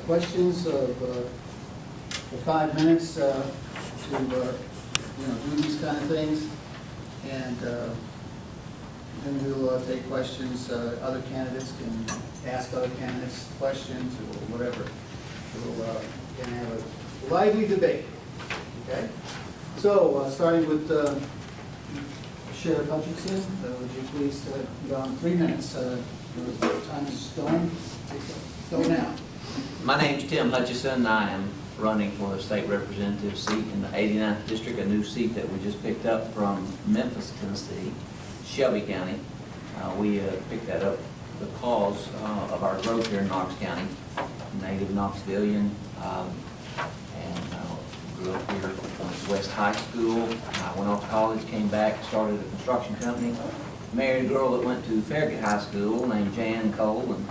questions of for 5 minutes to do these kind of things, and then we'll take questions. Other candidates can ask other candidates questions or whatever. We'll can have a lively debate. Okay. So starting with Sheriff Hutchison, would you please go on 3 minutes? Your time is going. Go now. My name's Tim Hutchison. I am running for the state representative seat in the 89th district, a new seat that we just picked up from Memphis, Tennessee, Shelby County. We picked that up because of our growth here in Knox County, native Knoxvillian, and grew up here, went to West High School. Went off to college, came back, started a construction company, married a girl that went to Farragut High School named Jan Cole, and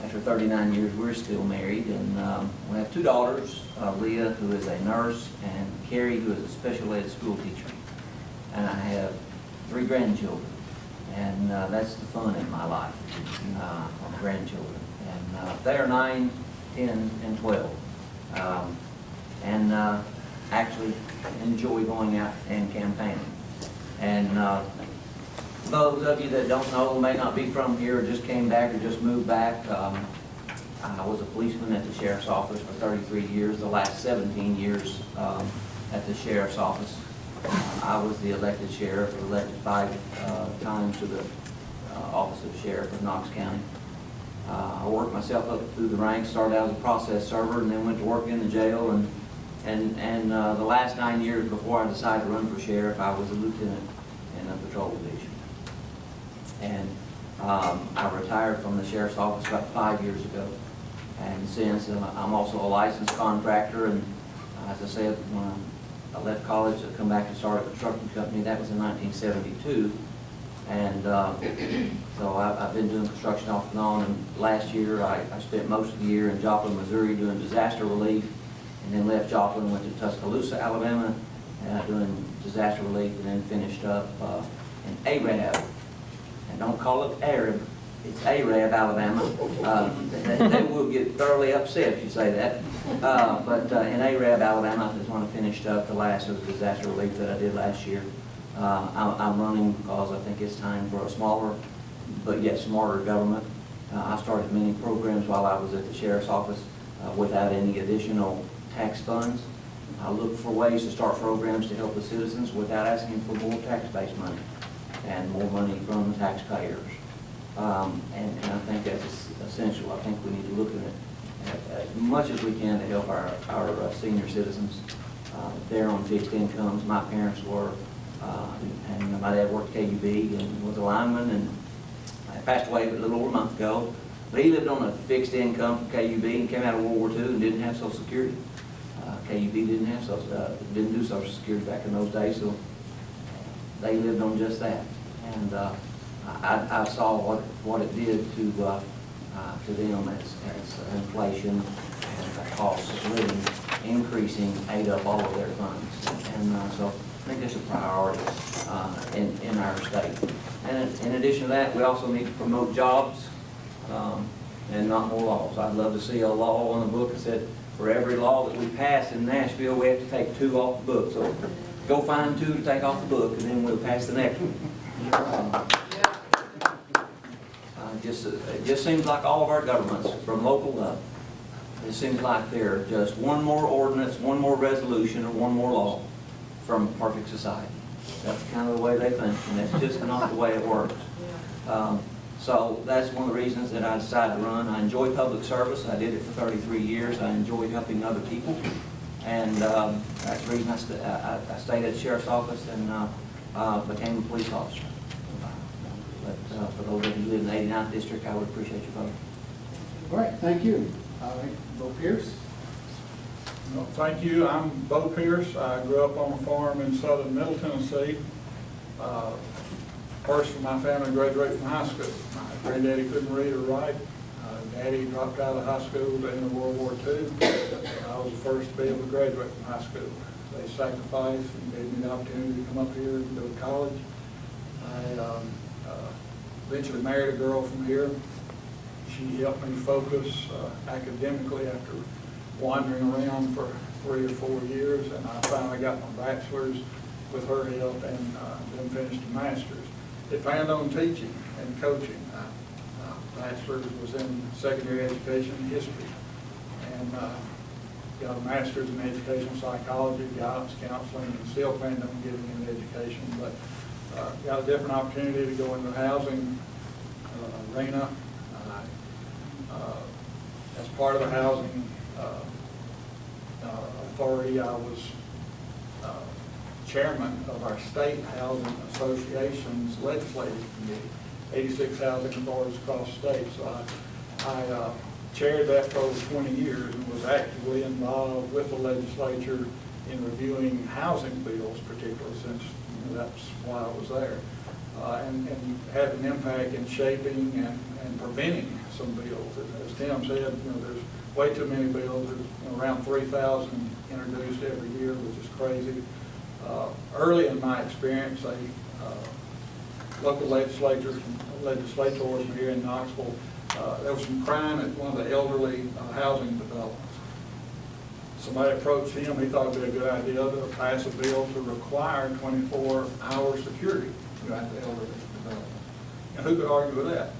after 39 years, we're still married, and we have 2 daughters, Leah, who is a nurse, and Carrie, who is a special ed school teacher. And I have 3 grandchildren, and that's the fun in my life, my grandchildren. And they are 9, 10, and 12, and actually enjoy going out and campaigning. And those of you that don't know, may not be from here, or just came back or just moved back, I was a policeman at the sheriff's office for 33 years, the last 17 years at the sheriff's office. I was the elected sheriff, elected 5 times to the office of sheriff of Knox County. I worked myself up through the ranks, started out as a process server, and then went to work in the jail, and the last 9 years before I decided to run for sheriff, I was a lieutenant in a patrol division. And I retired from the sheriff's office about 5 years ago. And since I'm also a licensed contractor, and as I said, when I left college to come back and start a construction company, that was in 1972. And so I've been doing construction off and on, and last year I spent most of the year in Joplin, Missouri doing disaster relief, and then left Joplin, went to Tuscaloosa, Alabama, doing disaster relief, and then finished up in Arab. And don't call it Arab, it's Arab, Alabama. They will get thoroughly upset if you say that. But in Arab, Alabama, I just want to finish up the last of the disaster relief that I did last year. I'm running because I think it's time for a smaller but yet smarter government. I started many programs while I was at the sheriff's office without any additional tax funds. I looked for ways to start programs to help the citizens without asking for more tax-based money and more money from the taxpayers. And I think that's essential. I think we need to look at it as much as we can to help our senior citizens. They're on fixed incomes. My parents were, and my dad worked KUB and was a lineman, and I passed away a little over a month ago. But he lived on a fixed income from KUB and came out of World War II and didn't have Social Security. KUB didn't do Social Security back in those days, so they lived on just that. And I saw what it did to them as inflation and the cost of living increasing ate up all of their funds. And so I think that's a priority in our state. And in addition to that, we also need to promote jobs and not more laws. I'd love to see a law on the book that said for every law that we pass in Nashville, we have to take 2 off the book. So go find 2 to take off the book, and then we'll pass the next one. It just seems like all of our governments, from local up, it seems like they're just one more ordinance, one more resolution, or one more law from perfect society. That's kind of the way they think, and that's just not the way it works. So that's one of the reasons that I decided to run. I enjoy public service. I did it for 33 years. I enjoy helping other people, and that's the reason I stayed at the sheriff's office and became a police officer. But for those of you who live in the 89th district, I would appreciate your vote. All right, thank you. All right, Bo Pierce. Well, thank you. I'm Bo Pierce. I grew up on a farm in southern Middle Tennessee. First for my family to graduate from high school. My granddaddy couldn't read or write. Daddy dropped out of high school at the end of World War II. I was the first to be able to graduate from high school. They sacrificed and gave me the opportunity to come up here and go to college. I eventually married a girl from here. She helped me focus academically after wandering around for 3 or 4 years, and I finally got my bachelor's with her help, and then finished a master's. It planned on teaching and coaching. My bachelor's was in secondary education history, and got a master's in educational psychology, guidance counseling, and still planning on getting into education, but got a different opportunity to go into the housing arena. As part of the housing authority, I was chairman of our state housing association's legislative committee, 86 housing authorities across the state. So I chaired that for over 20 years and was actively involved with the legislature in reviewing housing bills, particularly since that's why I was there, and had an impact in shaping and preventing some bills. As Tim said, there's way too many bills. There's around 3,000 introduced every year, which is crazy. Early in my experience, local legislators from here in Knoxville, there was some crime at one of the elderly housing developments. Somebody approached him. He thought it would be a good idea to pass a bill to require 24-hour security at the elderly development. And who could argue with that?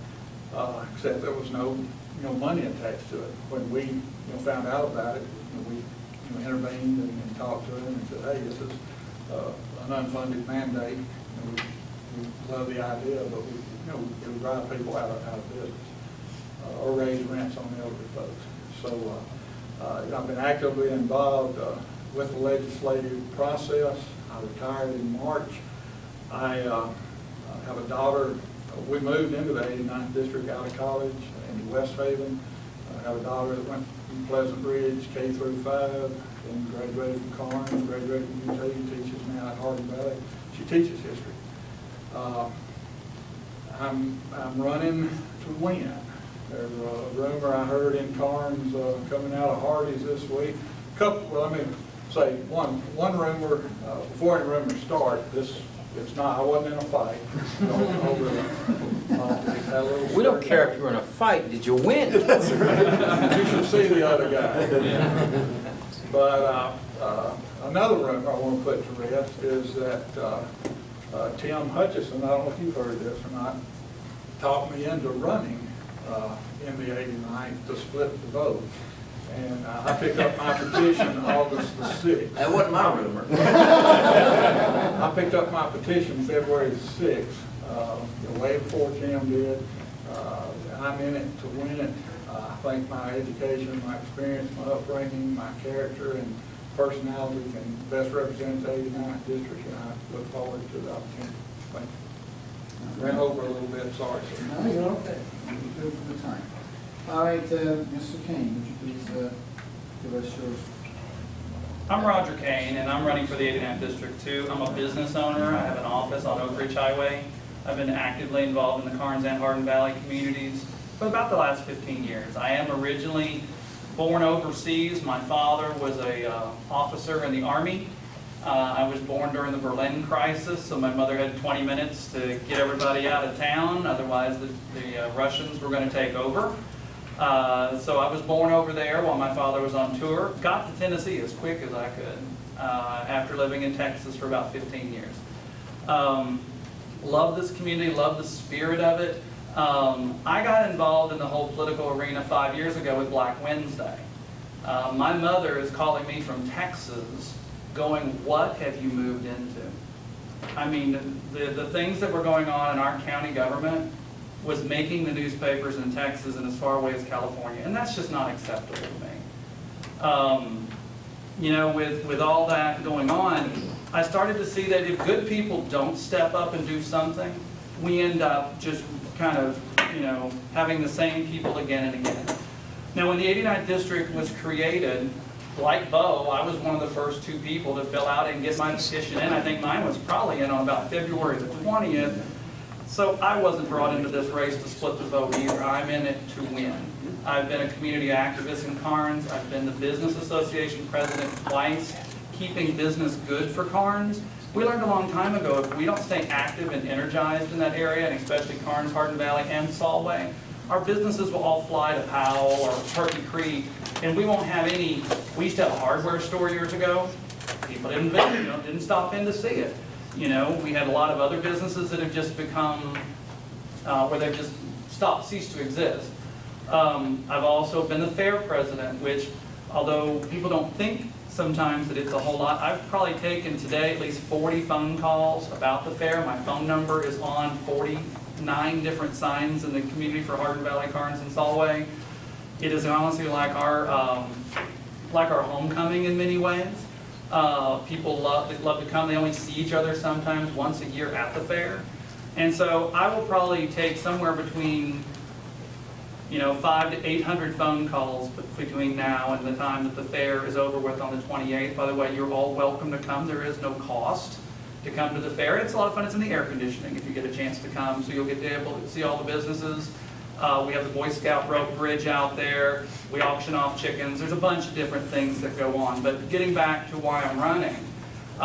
Except there was no money attached to it. When we found out about it, we intervened and talked to him and said, hey, this is an unfunded mandate. We love the idea, but it would drive people out of business or raise rents on the elderly folks. So I've been actively involved with the legislative process. I retired in March. I have a daughter. We moved into the 89th district out of college in West Haven. I have a daughter that went from Pleasant Ridge K through 5, and graduated from Carnes, graduated from UT, teaches now at Hardin Valley. She teaches history. I'm running to win. There's a rumor I heard in Carnes coming out of Hardee's this week. One rumor, before any rumors start, I wasn't in a fight. We don't care if you're in a fight. Did you win? That's right. You should see the other guy. But another rumor I want to put to rest is that Tim Hutchison, I don't know if you've heard this or not, talked me into running in the 89th to split the vote. And I picked up my petition August the 6th. That wasn't my rumor. I picked up my petition February the 6th, way before Tim did. I'm in it to win it. I think my education, my experience, my upbringing, my character, and personality can best represent the 89th district, and I look forward to the opportunity. Thank you. Ran over a little bit, sorry. No, you're okay. You're good for the time. All right, Mr. Kane, would you please give us yours? I'm Roger Kane, and I'm running for the 89th District too. I'm a business owner. I have an office on Oak Ridge Highway. I've been actively involved in the Carnes and Hardin Valley communities for about the last 15 years. I am originally born overseas. My father was a officer in the Army. I was born during the Berlin crisis, so my mother had 20 minutes to get everybody out of town. Otherwise, the Russians were going to take over. So I was born over there while my father was on tour. Got to Tennessee as quick as I could after living in Texas for about 15 years. Love this community, love the spirit of it. I got involved in the whole political arena 5 years ago with Black Wednesday. My mother is calling me from Texas going, what have you moved into? I mean, the things that were going on in our county government was making the newspapers in Texas and as far away as California, and that's just not acceptable to me. With all that going on, I started to see that if good people don't step up and do something, we end up just kind of, having the same people again and again. Now, when the 89th District was created, like Bo, I was one of the first 2 people to fill out and get my petition in. I think mine was probably in on about February the 20th. So I wasn't brought into this race to split the vote either. I'm in it to win. I've been a community activist in Carnes. I've been the Business Association president twice, keeping business good for Carnes. We learned a long time ago, if we don't stay active and energized in that area, and especially Carnes, Hardin Valley, and Solway, our businesses will all fly to Powell or Turkey Creek, and we won't have any. We used to have a hardware store years ago. People didn't stop in to see it. You know, we had a lot of other businesses that have just become, where they've just ceased to exist. I've also been the fair president, which, although people don't think sometimes that it's a whole lot, I've probably taken today at least 40 phone calls about the fair. My phone number is on 49 different signs in the community for Hardin Valley, Carnes, and Solway. It is honestly like our homecoming in many ways. People love to come. They only see each other sometimes once a year at the fair. And so I will probably take somewhere between 500 to 800 phone calls between now and the time that the fair is over with on the 28th. By the way, you're all welcome to come. There is no cost to come to the fair. It's a lot of fun. It's in the air conditioning if you get a chance to come, so you'll get to be able to see all the businesses. We have the Boy Scout rope bridge out there. We auction off chickens. There's a bunch of different things that go on. But getting back to why I'm running,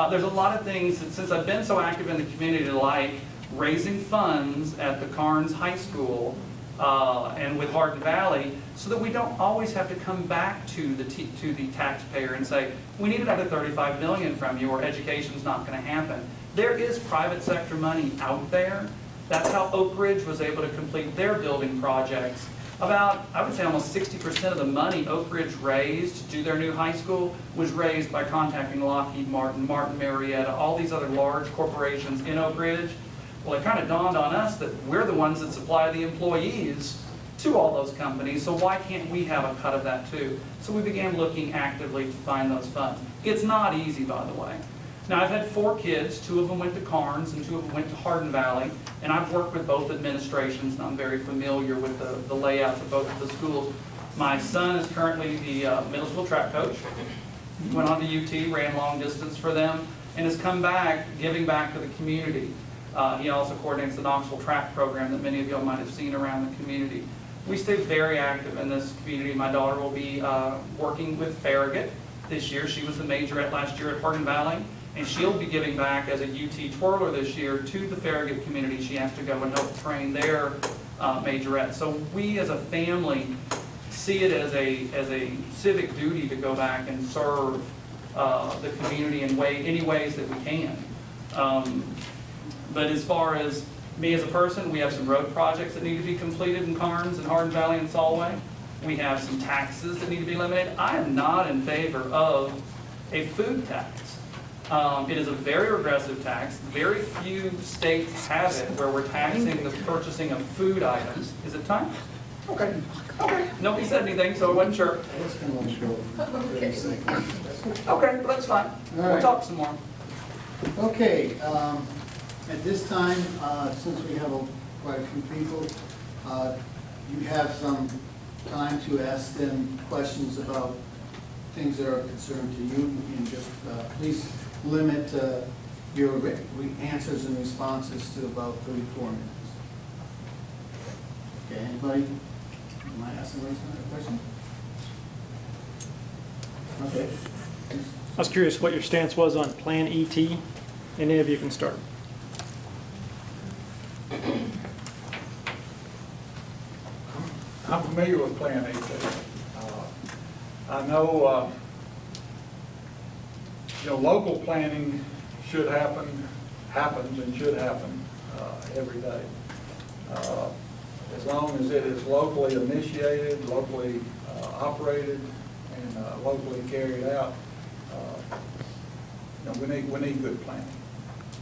there's a lot of things that, since I've been so active in the community, like raising funds at the Carnes High School and with Hardin Valley, so that we don't always have to come back to the taxpayer and say, we need another $35 million from you, or education's not going to happen. There is private sector money out there. That's how Oak Ridge was able to complete their building projects. About, I would say, almost 60% of the money Oak Ridge raised to do their new high school was raised by contacting Lockheed Martin, Martin Marietta, all these other large corporations in Oak Ridge. Well, it kind of dawned on us that we're the ones that supply the employees to all those companies, so why can't we have a cut of that too? So we began looking actively to find those funds. It's not easy, by the way. Now, I've had 4 kids. 2 of them went to Carnes and 2 of them went to Hardin Valley, and I've worked with both administrations, and I'm very familiar with the layouts of both of the schools. My son is currently the middle school track coach. He went on to UT, ran long distance for them, and has come back, giving back to the community. He also coordinates the Knoxville track program that many of you might have seen around the community. We stay very active in this community. My daughter will be working with Farragut this year. She was the majorette last year at Hardin Valley, and she'll be giving back as a UT twirler this year to the Farragut community. She has to go and help train their majorette. So we as a family see it as a civic duty to go back and serve the community in any ways that we can. But as far as me as a person, we have some road projects that need to be completed in Carnes and Hardin Valley and Solway. We have some taxes that need to be eliminated. I am not in favor of a food tax. It is a very regressive tax. Very few states have it where we're taxing the purchasing of food items. Is it time? Okay. Okay. Nobody said anything, so I wasn't sure. Okay, well, that's fine. We'll talk some more. Okay. At this time, since we have quite a few people, you have some time to ask them questions about things that are of concern to you, and just please limit your answers and responses to about 34 minutes. Okay, anybody? Am I asking a question? Okay. I was curious what your stance was on Plan ET. Any of you can start. I'm familiar with Plan 8. I know, local planning should happens and should happen every day. As long as it is locally initiated, locally operated, and locally carried out, we need good planning.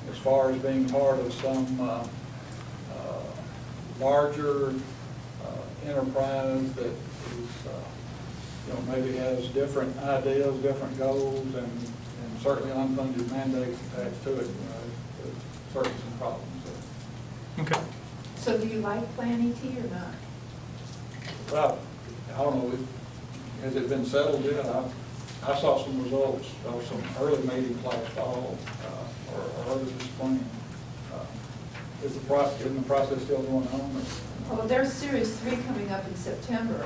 As far as being part of some larger enterprise that is, maybe has different ideas, different goals, and certainly unfunded mandates attached to it, there's certainly some problems there. Okay. So do you like Plan ET or not? Well, I don't know, has it been settled yet? I saw some results of some early meetings last fall or early this spring. Is the process still going on? Well, there's Series 3 coming up in September,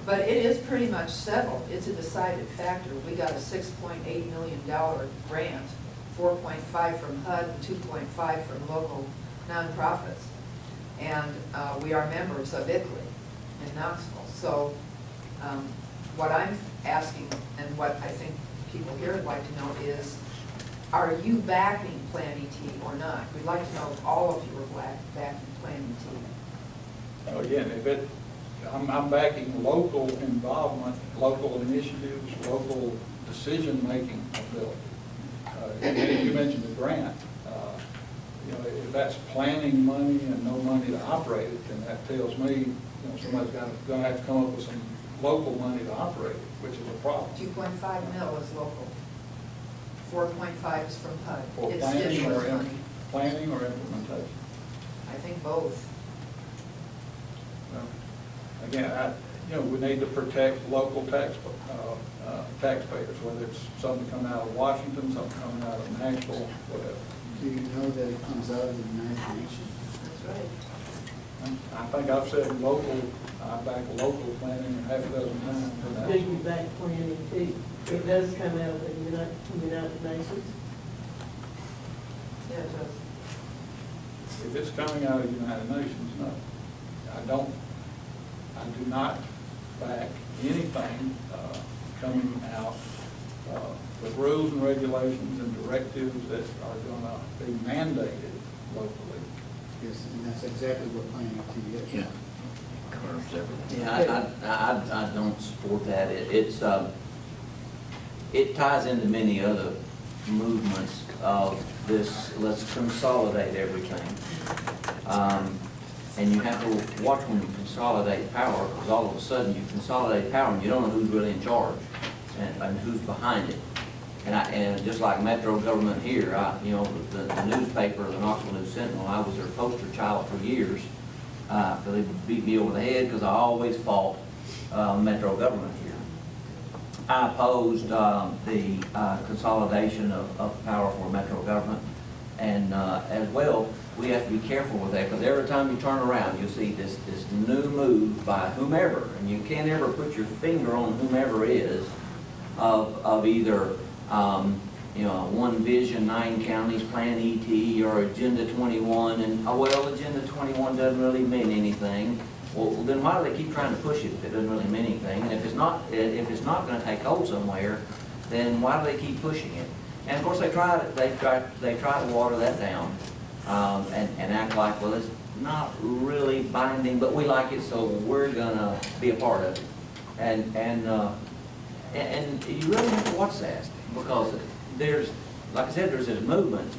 but it is pretty much settled. It's a decided factor. We got a $6.8 million grant, 4.5 from HUD and 2.5 from local nonprofits. And we are members of ICLEI. in Knoxville. So what I'm asking, and what I think people here would like to know is, are you backing Plan ET or not? We'd like to know if all of you are backing Plan ET. Again, I'm backing local involvement, local initiatives, local decision-making ability. You mentioned the grant. If that's planning money and no money to operate it, then that tells me, somebody's gonna have to come up with some local money to operate it, which is a problem. 2.5 mil is local. 4.5 is from HUD. For It's planning stimulus or money. planning or implementation. I think both. Again, we need to protect local taxpayers, whether it's something coming out of Washington, something coming out of Nashville, whatever. Do you know that it comes out of the United Nations? That's right. I think I've said local, I back local planning half a dozen times. Do you back Plan ET? It does come out of the United Nations. Yeah, it does. If it's coming out of the United Nations, no. I do not back anything coming out with rules and regulations and directives that are going to be mandated locally. Yes, and that's exactly what Plan ET is. Yeah. Covers everything. Yeah, I don't support that. It ties into many other movements of this, let's consolidate everything. And you have to watch when you consolidate power, because all of a sudden you consolidate power and you don't know who's really in charge and who's behind it. And just like Metro government here, the newspaper, the Knoxville News Sentinel, I was their poster child for years. They would beat me over the head because I always fought Metro government here. I opposed the consolidation of power for Metro government, and as well, we have to be careful with that, because every time you turn around, you'll see this new move by whomever, and you can't ever put your finger on whomever is, of either One Vision, 9 counties, Plan ET, or Agenda 21, and well, Agenda 21 doesn't really mean anything. Well, then why do they keep trying to push it if it doesn't really mean anything? And if it's not going to take hold somewhere, then why do they keep pushing it? And of course, they try to water that down and act like, well, it's not really binding, but we like it, so we're gonna be a part of it. And you really have to watch that, because there's, like I said, there's this movement.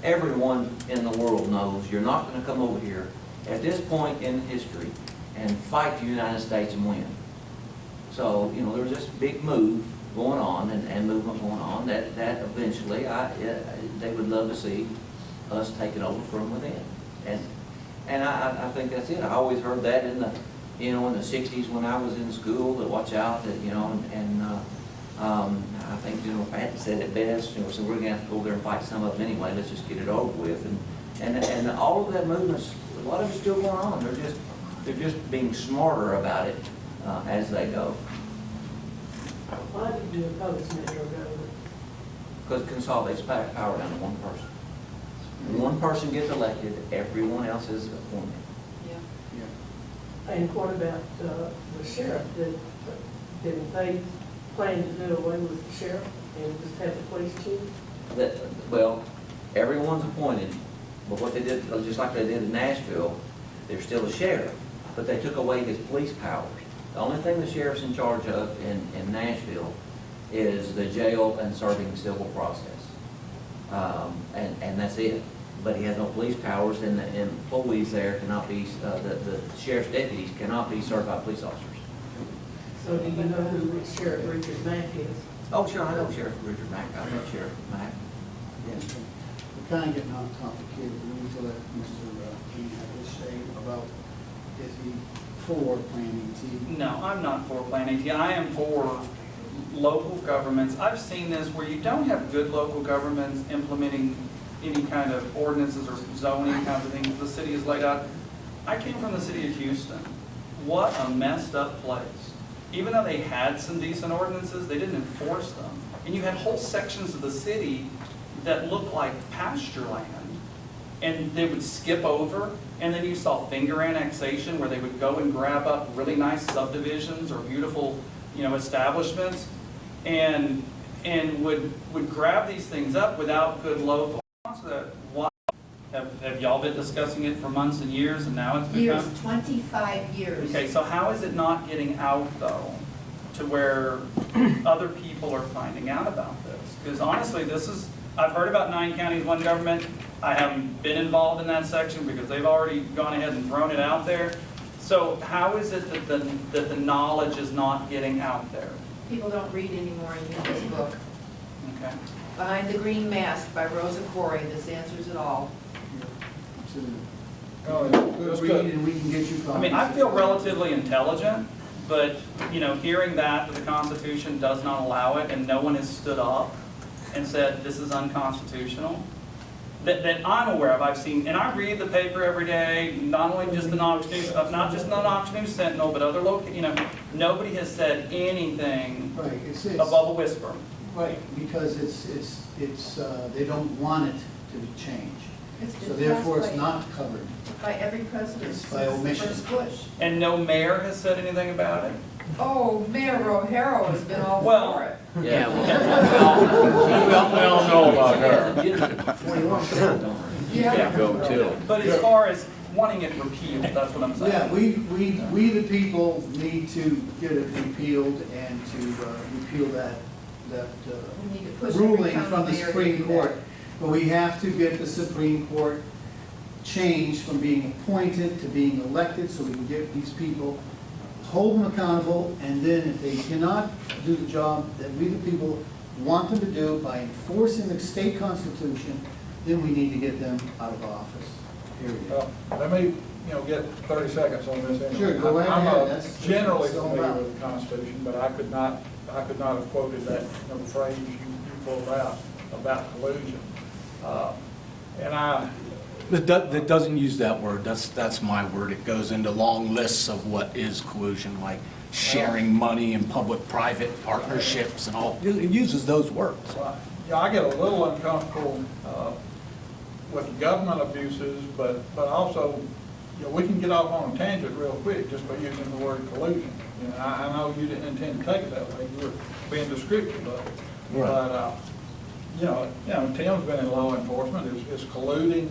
Everyone in the world knows you're not going to come over here at this point in history and fight the United States and win. So, there's this big move going on and movement going on that eventually they would love to see us take it over from within. And I think that's it. I always heard that in the in the 60s when I was in school, to watch out, that I think General Patton said it best, so we're gonna have to go there and fight some of them anyway, let's just get it over with. And all of that movement's, a lot of it's still going on. They're just being smarter about it as they go. Why did you oppose Metro government? Because it consolidates power down to one person. When one person gets elected, everyone else is appointed. Yeah. And what about the sheriff? Didn't they plan to do away with the sheriff and just have the police chief? Well, everyone's appointed, but what they did, just like they did in Nashville, they're still a sheriff, but they took away his police powers. The only thing the sheriff's in charge of in Nashville is the jail and serving civil process. And that's it. But he has no police powers, and the employees there cannot be, the sheriff's deputies cannot be certified police officers. So do you know who Sheriff Richard Mack is? Oh, sure, I know Sheriff Richard Mack. I know Sheriff Mack. Yes. We're kind of getting off topic here, but we need to let Mr. Kane have his say about, is he for Plan ET? No, I'm not for Plan ET. I am for local governments. I've seen this where you don't have good local governments implementing any kind of ordinances or zoning kind of things the city has laid out. I came from the city of Houston. What a messed up place. Even though they had some decent ordinances, they didn't enforce them. And you had whole sections of the city that looked like pasture land. and they would skip over, and then you saw finger annexation where they would go and grab up really nice subdivisions or beautiful, establishments, and would grab these things up without good local. Why? Have y'all been discussing it for months and years, and now it's become? Years, 25 years. Okay, so how is it not getting out, though, to where other people are finding out about this? Because honestly, I've heard about 9 counties, 1 government. I haven't been involved in that section because they've already gone ahead and thrown it out there. So how is it that the knowledge is not getting out there? People don't read anymore and read this book. Okay. Behind the Green Mask by Rosa Corey, this answers it all. Absolutely. Oh, Good that's read, good. and we can get you copies. I mean, I feel relatively intelligent, but, hearing that the Constitution does not allow it and no one has stood up and said this is unconstitutional, that I'm aware of. I've seen, and I read the paper every day, not only just the Knox News, not just the Knox News Sentinel, but other local, nobody has said anything Right, it's, above a whisper. right, because they don't want it to change. It's been So therefore, passed it's not covered. by every president It's since by the omission. first Bush. And no mayor has said anything about it? Oh, Mayor O'Hara has been all Well, for it. Yeah, We all know about her. Yeah. Go too. But as far as wanting it repealed, that's what I'm saying. Yeah, we the people need to get it repealed and to repeal that We need to push every ruling county from the mayor to Supreme do Court. that. But we have to get the Supreme Court changed from being appointed to being elected, so we can get these people, hold them accountable, and then if they cannot do the job that we the people want them to do by enforcing the state constitution, then we need to get them out of office, period. Let me, get 30 seconds on this anyway. Sure, go ahead. I'm That's generally what it's all familiar about. with the Constitution, but I could not have quoted that phrase you pulled out about collusion. That doesn't use that word, that's my word. It goes into long lists of what is collusion, like sharing money and public-private partnerships and all. It uses those words. I get a little uncomfortable with government abuses, but also, we can get off on a tangent real quick just by using the word collusion. I know you didn't intend to take it that way, you were being descriptive of it. Right. But, Tim's been in law enforcement, is colluding,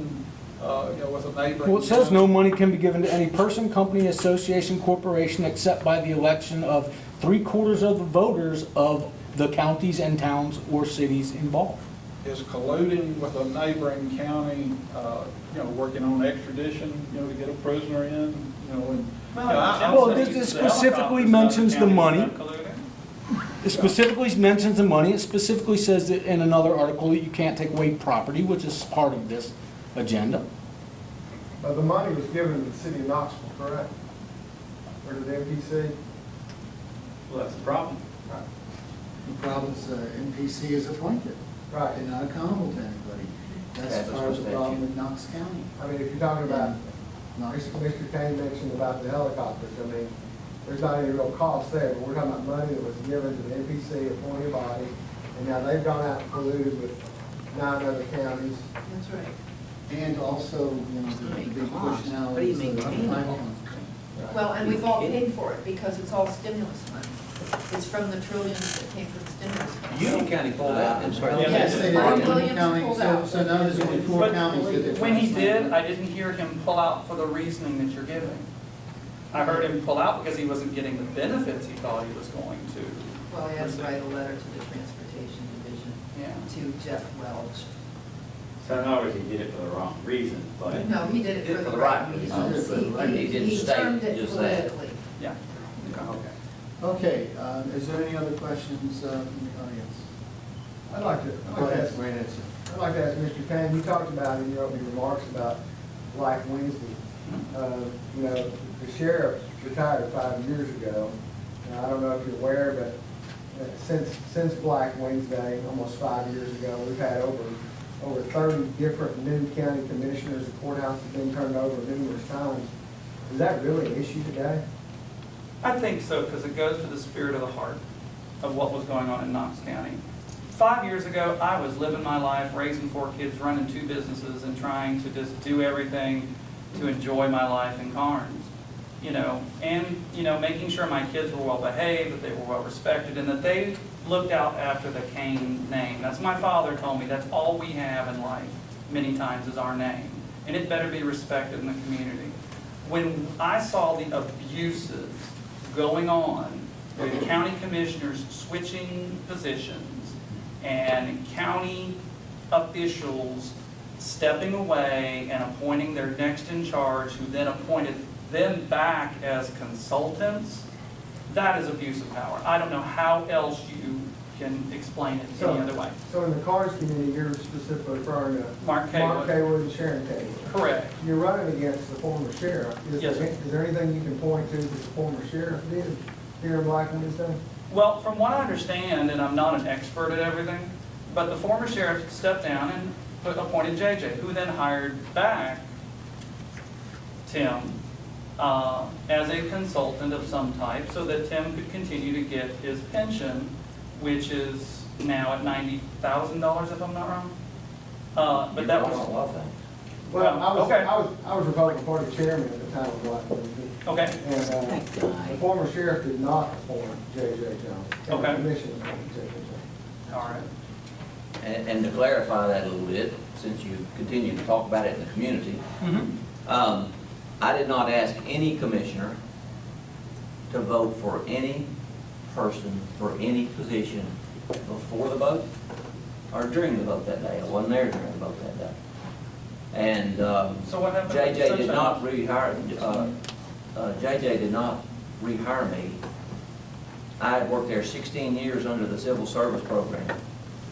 with a neighboring. Well, it says no money can be given to any person, company, association, corporation, except by the election of 3/4 of the voters of the counties and towns or cities involved. Is colluding with a neighboring county, working on extradition, to get a prisoner in, and. Well, this specifically mentions the money. It specifically mentions the money. It specifically says that in another article that you can't take away property, which is part of this agenda. But the money was given to the city of Knoxville, correct? Or to the MPC? Well, that's the problem. The problem is NPC is appointed. Right. They're not accountable to anybody. That's That's part of the what problem with Knox County. I mean, if you're talking about, Knox, Mr. Kane mentioned about the helicopters, I mean, there's not any real cost there, but we're talking about money that was given to the NPC, appointed body, and now they've gone out and colluded with 9 other counties. That's right. and also, the big push now What do you is mean, the Kane? platform. Well, and we've all paid for it because it's all stimulus money. It's from the trillions that came from stimulus money. Union County pulled out. I'm sorry. Yes, they did. Mark Union Williams County, pulled so out. so now there's only 4 But counties that they're. when he trying to did, I didn't hear him pull out for the reasoning that you're giving. I heard him pull out because he wasn't getting the benefits he thought he was going to. Well, he has to write a letter to the Transportation Division, Yeah. to Jeff Welch. So in other words, he did it for the wrong reason, but. No, he did it for the right reasons. He didn't He state termed it just that. politically. Yeah. Okay. Okay, is there any other questions from the audience? I'd like to Go ahead, ask, great answer. I'd like to ask Mr. Kane, you talked about in your opening remarks about Black Wednesday. The sheriff retired 5 years ago. And I don't know if you're aware, but since Black Wednesday, almost 5 years ago, we've had over 30 different new county commissioners. The courthouse has been turned over numerous times. Is that really an issue today? I think so, because it goes to the spirit of the heart of what was going on in Knox County. 5 years ago, I was living my life, raising 4 kids, running 2 businesses, and trying to just do everything to enjoy my life in Carnes. And making sure my kids were well behaved, that they were well respected, and that they looked out after the Kane name. That's my father told me, that's all we have in life, many times, is our name. And it better be respected in the community. When I saw the abuses going on, with county commissioners switching positions, and county officials stepping away and appointing their next in charge, who then appointed them back as consultants, that is abuse of power. I don't know how else you can explain it any other way. So in the Carnes community, you're specifically referring to Mark Kaywood and Sharon Kaywood. Correct. You're running against the former sheriff. Yes, sir. Is there anything you can point to that the former sheriff did here in Black Wednesday? Well, from what I understand, and I'm not an expert at everything, but the former sheriff stepped down and appointed JJ, who then hired back Tim as a consultant of some type, so that Tim could continue to get his pension, which is now at $90,000, if I'm not wrong. But that was Well, okay. I was Republican Party chairman at the time of Black Wednesday. Okay. And the former sheriff did not appoint J.J. Jones. Okay. The commission appointed J.J. Jones. All right. And to clarify that a little bit, since you continue to talk about it in the community, I did not ask any commissioner to vote for any person for any position before the vote or during the vote that day. I wasn't there during the vote that day. And So what happened? JJ did not rehire. JJ did not rehire me. I had worked there 16 years under the civil service program.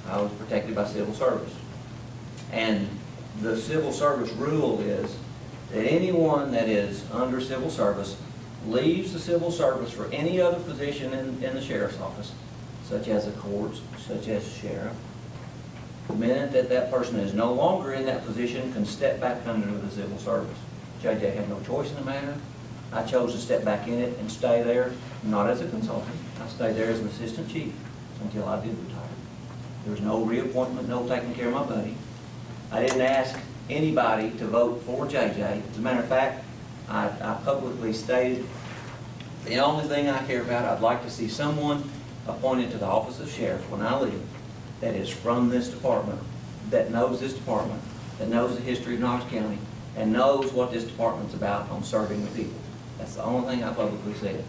I was protected by civil service. And the civil service rule is that anyone that is under civil service leaves the civil service for any other position in the sheriff's office, such as the courts, such as sheriff. The minute that that person is no longer in that position, can step back under the civil service. JJ had no choice in the matter. I chose to step back in it and stay there, not as a consultant. I stayed there as an assistant chief until I did retire. There was no reappointment, no taking care of my buddy. I didn't ask anybody to vote for JJ. As a matter of fact, I publicly stated the only thing I care about, I'd like to see someone appointed to the office of sheriff when I leave that is from this department, that knows this department, that knows the history of Knox County, and knows what this department's about on serving the people. That's the only thing I publicly said.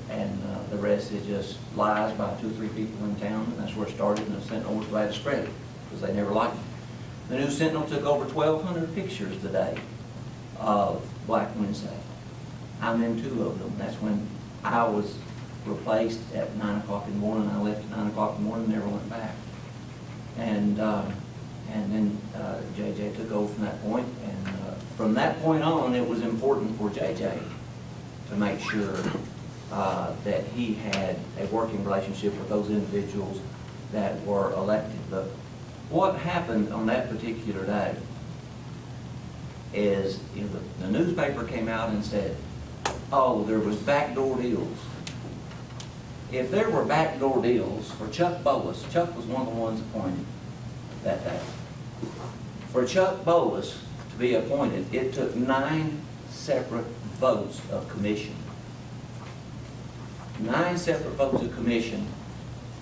And the rest is just lies by 2 or 3 people in town, and that's where it started, and the Sentinel was glad to spread it, because they never liked it. The New Sentinel took over 1,200 pictures today of Black Wednesday. I'm in 2 of them. That's when I was replaced at 9 o'clock in the morning. I left at 9 o'clock in the morning and never went back. And then JJ took over from that point. And from that point on, it was important for JJ to make sure that he had a working relationship with those individuals that were elected. But what happened on that particular day is the newspaper came out and said, oh, there was backdoor deals. If there were backdoor deals for Chuck Bolas, Chuck was one of the ones appointed that day. For Chuck Bolas to be appointed, it took 9 separate votes of commission. 9 separate votes of commission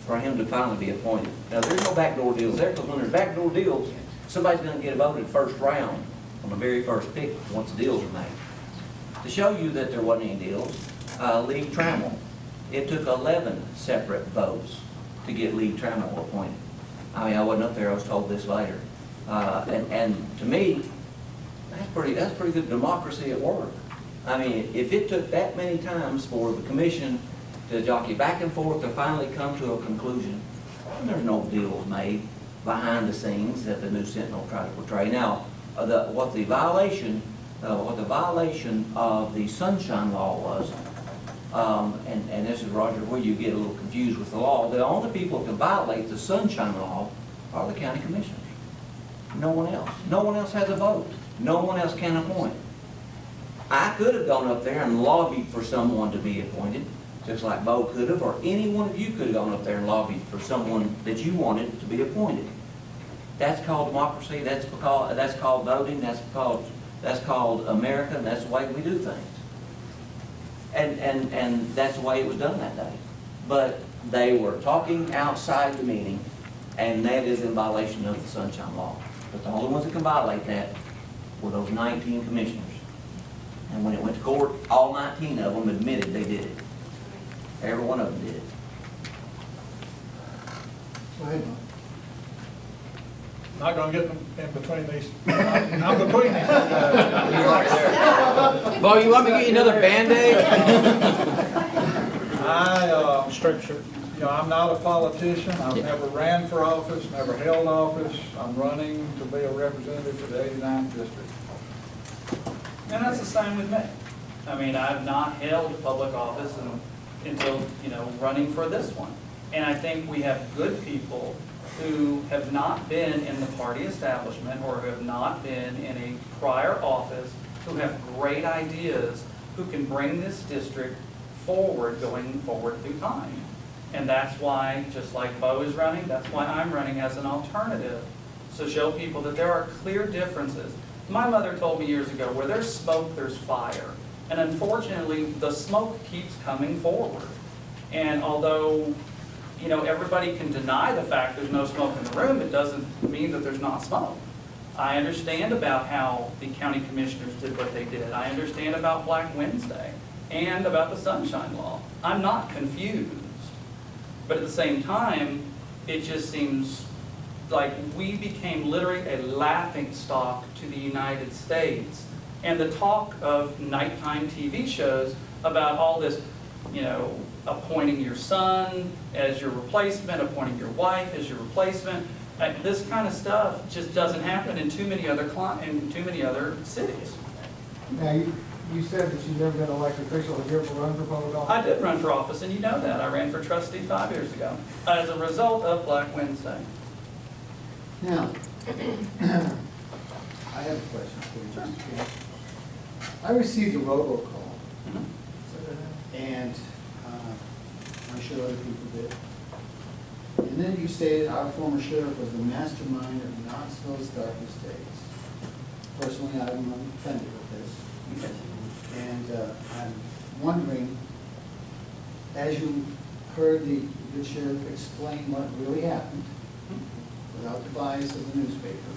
for him to finally be appointed. Now, there's no backdoor deals there, because when there's backdoor deals, somebody's going to get voted first round on the very first pick once the deals are made. To show you that there wasn't any deals, Lee Trammell, it took 11 separate votes to get Lee Trammell appointed. I mean, I wasn't up there, I was told this later. And to me, that's pretty good democracy at work. I mean, if it took that many times for the commission to jockey back and forth to finally come to a conclusion, there's no deals made behind the scenes that the New Sentinel tried to portray. Now, what the violation of the Sunshine Law was, and this is, Roger, where you get a little confused with the law, the only people who can violate the Sunshine Law are the county commissioners. No one else. No one else has a vote. No one else can appoint. I could have gone up there and lobbied for someone to be appointed, just like Bo could have, or any one of you could have gone up there and lobbied for someone that you wanted to be appointed. That's called democracy, that's called voting, that's called America, and that's the way we do things. And that's the way it was done that day. But they were talking outside the meeting, and that is in violation of the Sunshine Law. But the only ones that can violate that were those 19 commissioners. And when it went to court, all 19 of them admitted they did it. Every one of them did it. Go ahead, Bob. Not gonna get in between these, I'm between these. Bo, you want me to get you another Band-Aid? Structure. You know, I'm not a politician, I've never ran for office, never held office, I'm running to be a representative for the 89th district. And that's the same with me. I mean, I've not held public office until, running for this one. And I think we have good people who have not been in the party establishment or who have not been in a prior office, who have great ideas, who can bring this district forward, going forward through time. And that's why, just like Bo is running, that's why I'm running as an alternative. So show people that there are clear differences. My mother told me years ago, where there's smoke, there's fire. And unfortunately, the smoke keeps coming forward. And although, everybody can deny the fact there's no smoke in the room, it doesn't mean that there's not smoke. I understand about how the county commissioners did what they did. I understand about Black Wednesday and about the Sunshine Law. I'm not confused. But at the same time, it just seems like we became literally a laughingstock to the United States. And the talk of nighttime TV shows about all this, appointing your son as your replacement, appointing your wife as your replacement. This kind of stuff just doesn't happen in too many other cities. Now, you said that you've never been an elected official. Have you ever run for public office? I did run for office, and you know that. I ran for trustee 5 years ago as a result of Black Wednesday. Now, I have a question for you. I received a robocall, and I'm sure other people did. And then you stated our former sheriff was the mastermind of Knoxville's darkest days. Personally, I'm offended with this. And I'm wondering, as you heard the sheriff explain what really happened, without the bias of the newspaper,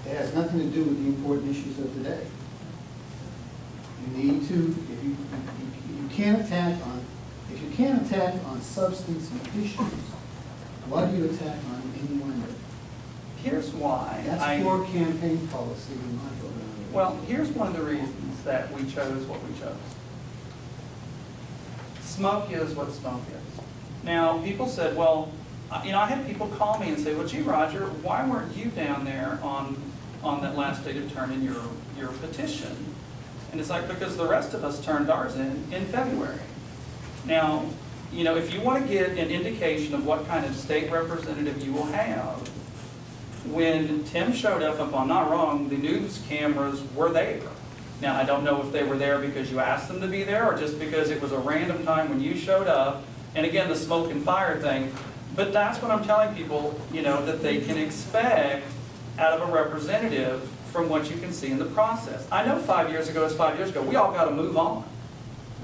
it has nothing to do with the important issues of today. You need to, if you can't attack on substance and issues, why do you attack on innuendo? Here's why. That's poor campaign policy in my opinion. Well, here's one of the reasons that we chose what we chose. Smoke is what smoke is. Now, people said, well, I had people call me and say, well, gee, Roger, why weren't you down there on that last day to turn in your petition? And it's like, because the rest of us turned ours in February. Now, if you want to get an indication of what kind of state representative you will have, when Tim showed up, if I'm not wrong, the news cameras were there. Now, I don't know if they were there because you asked them to be there or just because it was a random time when you showed up. And again, the smoke and fire thing. But that's what I'm telling people, that they can expect out of a representative from what you can see in the process. I know 5 years ago is 5 years ago. We all got to move on.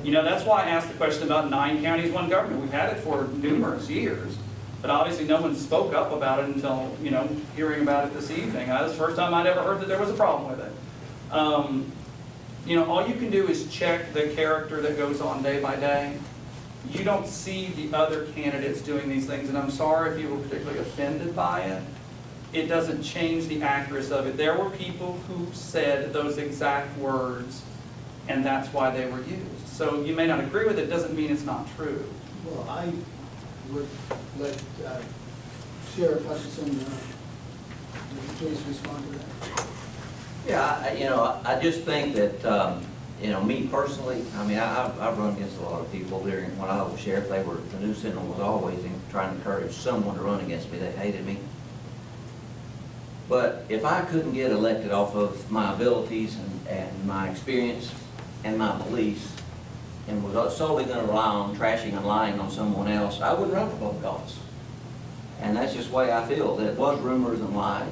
That's why I asked the question about 9 counties, 1 government. We've had it for numerous years. But obviously no one spoke up about it until, hearing about it this evening. That was the first time I'd ever heard that there was a problem with it. All you can do is check the character that goes on day by day. You don't see the other candidates doing these things, and I'm sorry if you were particularly offended by it. It doesn't change the accuracy of it. There were people who said those exact words, and that's why they were used. So you may not agree with it, doesn't mean it's not true. Well, I would let Sheriff Hutchison, please respond to that. Yeah, I just think that, me personally, I've run against a lot of people during when I was sheriff. The News Sentinel was always trying to encourage someone to run against me. They hated me. But if I couldn't get elected off of my abilities and my experience and my beliefs, and was solely gonna rely on trashing and lying on someone else, I wouldn't run for public office. And that's just the way I feel, that it was rumors and lies.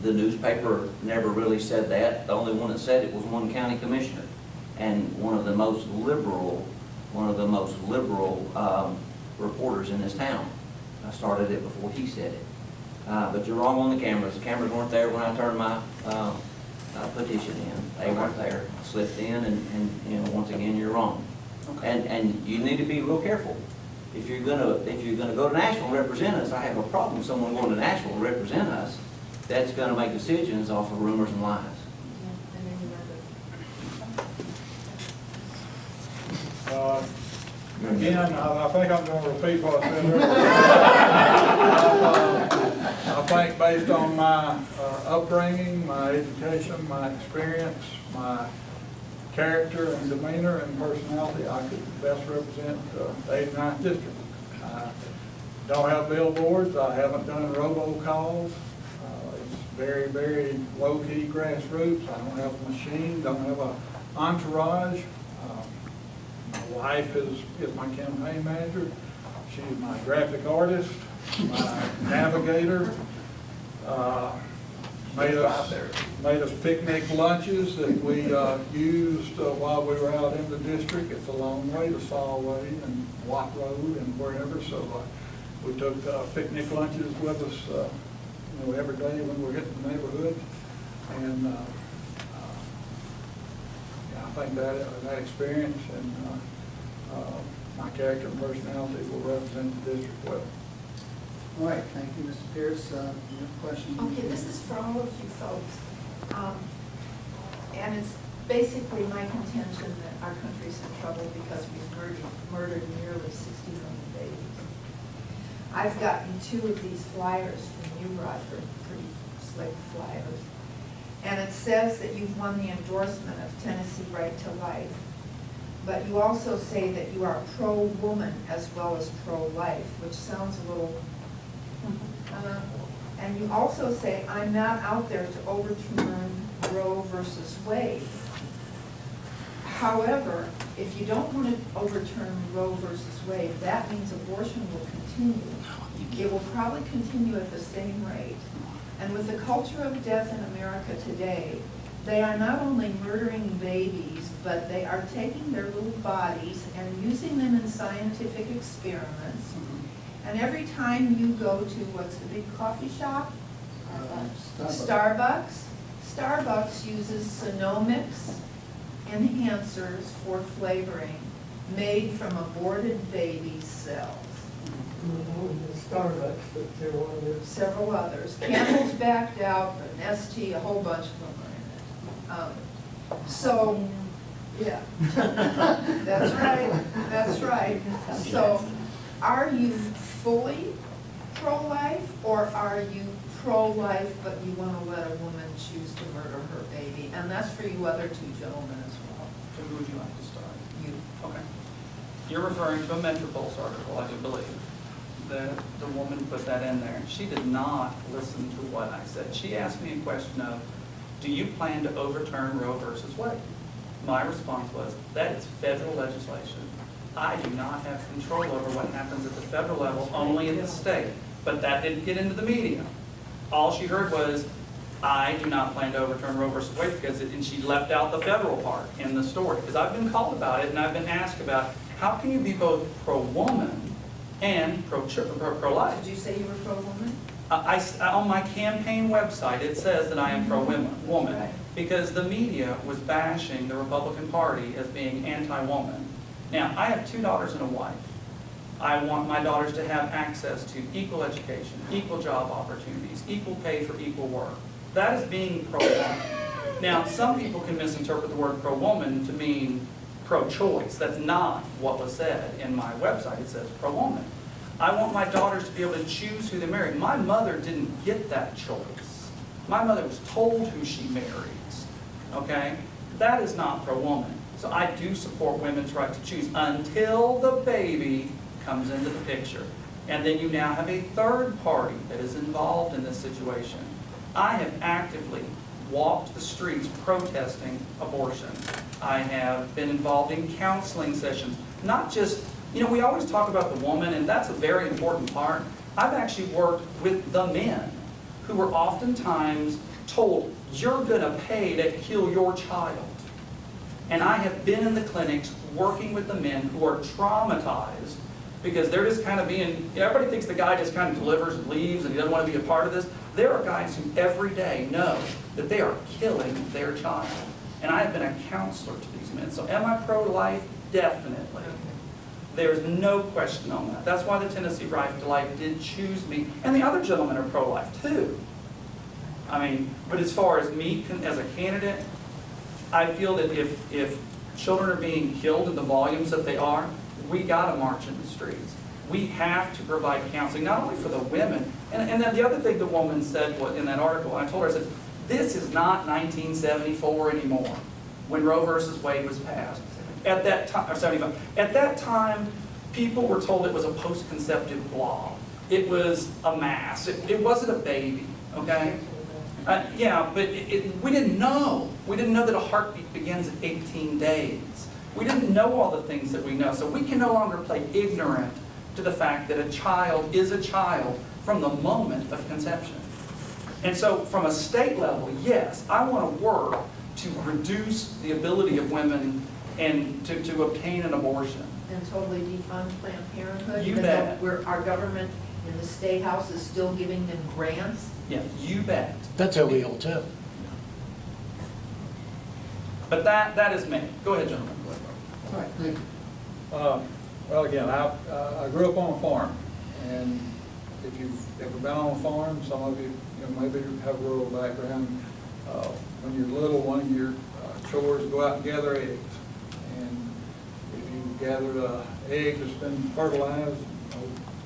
The newspaper never really said that. The only one that said it was one county commissioner, and one of the most liberal reporters in this town. I started it before he said it. But you're wrong on the cameras. The cameras weren't there when I turned my petition in. They weren't there. I slipped in, and you know, once again, you're wrong. And you need to be real careful. If you're gonna go to Nashville and represent us, I have a problem with someone going to Nashville to represent us that's gonna make decisions off of rumors and lies. Again, I think I'm going to repeat what I said earlier. I think based on my upbringing, my education, my experience, my character and demeanor and personality, I could best represent the 89th district. I don't have billboards. I haven't done robocalls. It's very, very low-key grassroots. I don't have a machine, don't have an entourage. My wife is my campaign manager. She's my graphic artist, my navigator. Made us picnic lunches that we used while we were out in the district. It's a long way to Solway and Watt Road and wherever, so we took picnic lunches with us you know, every day when we were hitting the neighborhood. And I think that experience and my character and personality will represent the district well. All right, thank you, Mr. Pierce. You have a question? Okay, this is for all of you folks. And it's basically my contention that our country's in trouble because we've murdered nearly 60 million babies. I've gotten 2 of these flyers from you, Roger, pretty slick flyers. And it says that you've won the endorsement of Tennessee Right to Life. But you also say that you are pro-woman as well as pro-life, which sounds a little... and you also say, I'm not out there to overturn Roe versus Wade. However, if you don't want to overturn Roe versus Wade, that means abortion will continue. It will probably continue at the same rate. And with the culture of death in America today, they are not only murdering babies, but they are taking their little bodies and using them in scientific experiments. And every time you go to, what's the big coffee shop? Starbucks. Starbucks uses Sonomics enhancers for flavoring made from aborted baby cells. Starbucks, but there were others. Several others. Campbell's backed out, but Nestle, a whole bunch of them are in it. So, yeah. That's right, that's right. So, are you fully pro-life, or are you pro-life but you want to let a woman choose to murder her baby? And that's for you other 2 gentlemen as well. So who would you like to start? You. Okay. You're referring to a Metropulse article, I do believe. The woman put that in there. She did not listen to what I said. She asked me a question of, do you plan to overturn Roe versus Wade? My response was, that is federal legislation. I do not have control over what happens at the federal level, only in the state. But that didn't get into the media. All she heard was, I do not plan to overturn Roe versus Wade, and she left out the federal part in the story. Because I've been called about it, and I've been asked about, how can you be both pro-woman and pro-life? Did you say you were pro-woman? On my campaign website, it says that I am pro-woman, Right. because the media was bashing the Republican Party as being anti-woman. Now, I have 2 daughters and a wife. I want my daughters to have access to equal education, equal job opportunities, equal pay for equal work. That is being pro-woman. Now, some people can misinterpret the word pro-woman to mean pro-choice. That's not what was said in my website. It says pro-woman. I want my daughters to be able to choose who they marry. My mother didn't get that choice. My mother was told who she marries, okay? That is not pro-woman. So I do support women's right to choose until the baby comes into the picture. And then you now have a third party that is involved in this situation. I have actively walked the streets protesting abortion. I have been involved in counseling sessions, not just, we always talk about the woman, and that's a very important part. I've actually worked with the men who were oftentimes told, you're going to pay to kill your child. And I have been in the clinics working with the men who are traumatized because they're just kind of being, everybody thinks the guy just kind of delivers and leaves and he doesn't want to be a part of this. There are guys who every day know that they are killing their child. And I have been a counselor to these men. So am I pro-life? Definitely. There's no question on that. That's why the Tennessee Right to Life did choose me. And the other gentlemen are pro-life too. I mean, but as far as me as a candidate, I feel that if children are being killed in the volumes that they are, we got to march in the streets. We have to provide counseling, not only for the women. And then the other thing the woman said in that article, I told her, I said, this is not 1974 anymore, when Roe versus Wade was passed. At that time, or 75, at that time, people were told it was a post-conceptive blob. It was a mass. It wasn't a baby, okay? Yeah, but we didn't know. We didn't know that a heartbeat begins at 18 days. We didn't know all the things that we know. So we can no longer play ignorant to the fact that a child is a child from the moment of conception. And so from a state level, yes, I want to work to reduce the ability of women and to obtain an abortion. And totally defund Planned Parenthood? You even bet. though our government in the State House is still giving them grants? Yeah, you bet. That's illegal too. But that is me. Go ahead, gentlemen. All right, thank you. Well, again, I grew up on a farm, and if you've ever been on a farm, some of you, maybe have a rural background. When you're little, one of your chores is go out and gather eggs. And if you've gathered an egg that's been fertilized,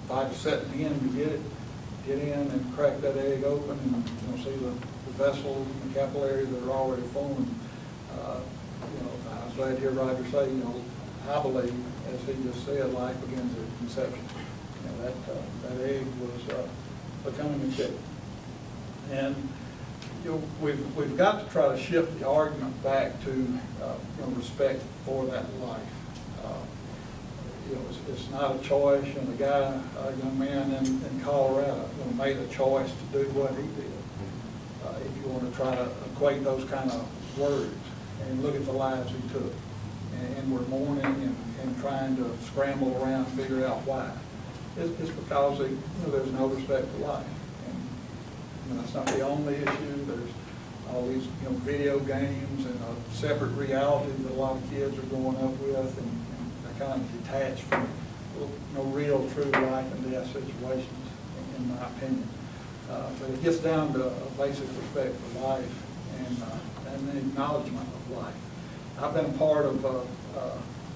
by setting in to get in and crack that egg open and see the vessels and the capillaries that are already formed. I was glad to hear Roger say, I believe, as he just said, life begins at conception. That egg was becoming a chick. And we've got to try to shift the argument back to respect for that life. It's not a choice. The guy, a young man in Colorado, made a choice to do what he did. If you want to try to equate those kind of words and look at the lives he took, and we're mourning and trying to scramble around and figure out why. It's because there's no respect for life. And that's not the only issue. There's all these video games and a separate reality that a lot of kids are growing up with, and they're kind of detached from real, true life and death situations, in my opinion. But it gets down to a basic respect for life and the acknowledgement of life. I've been a part of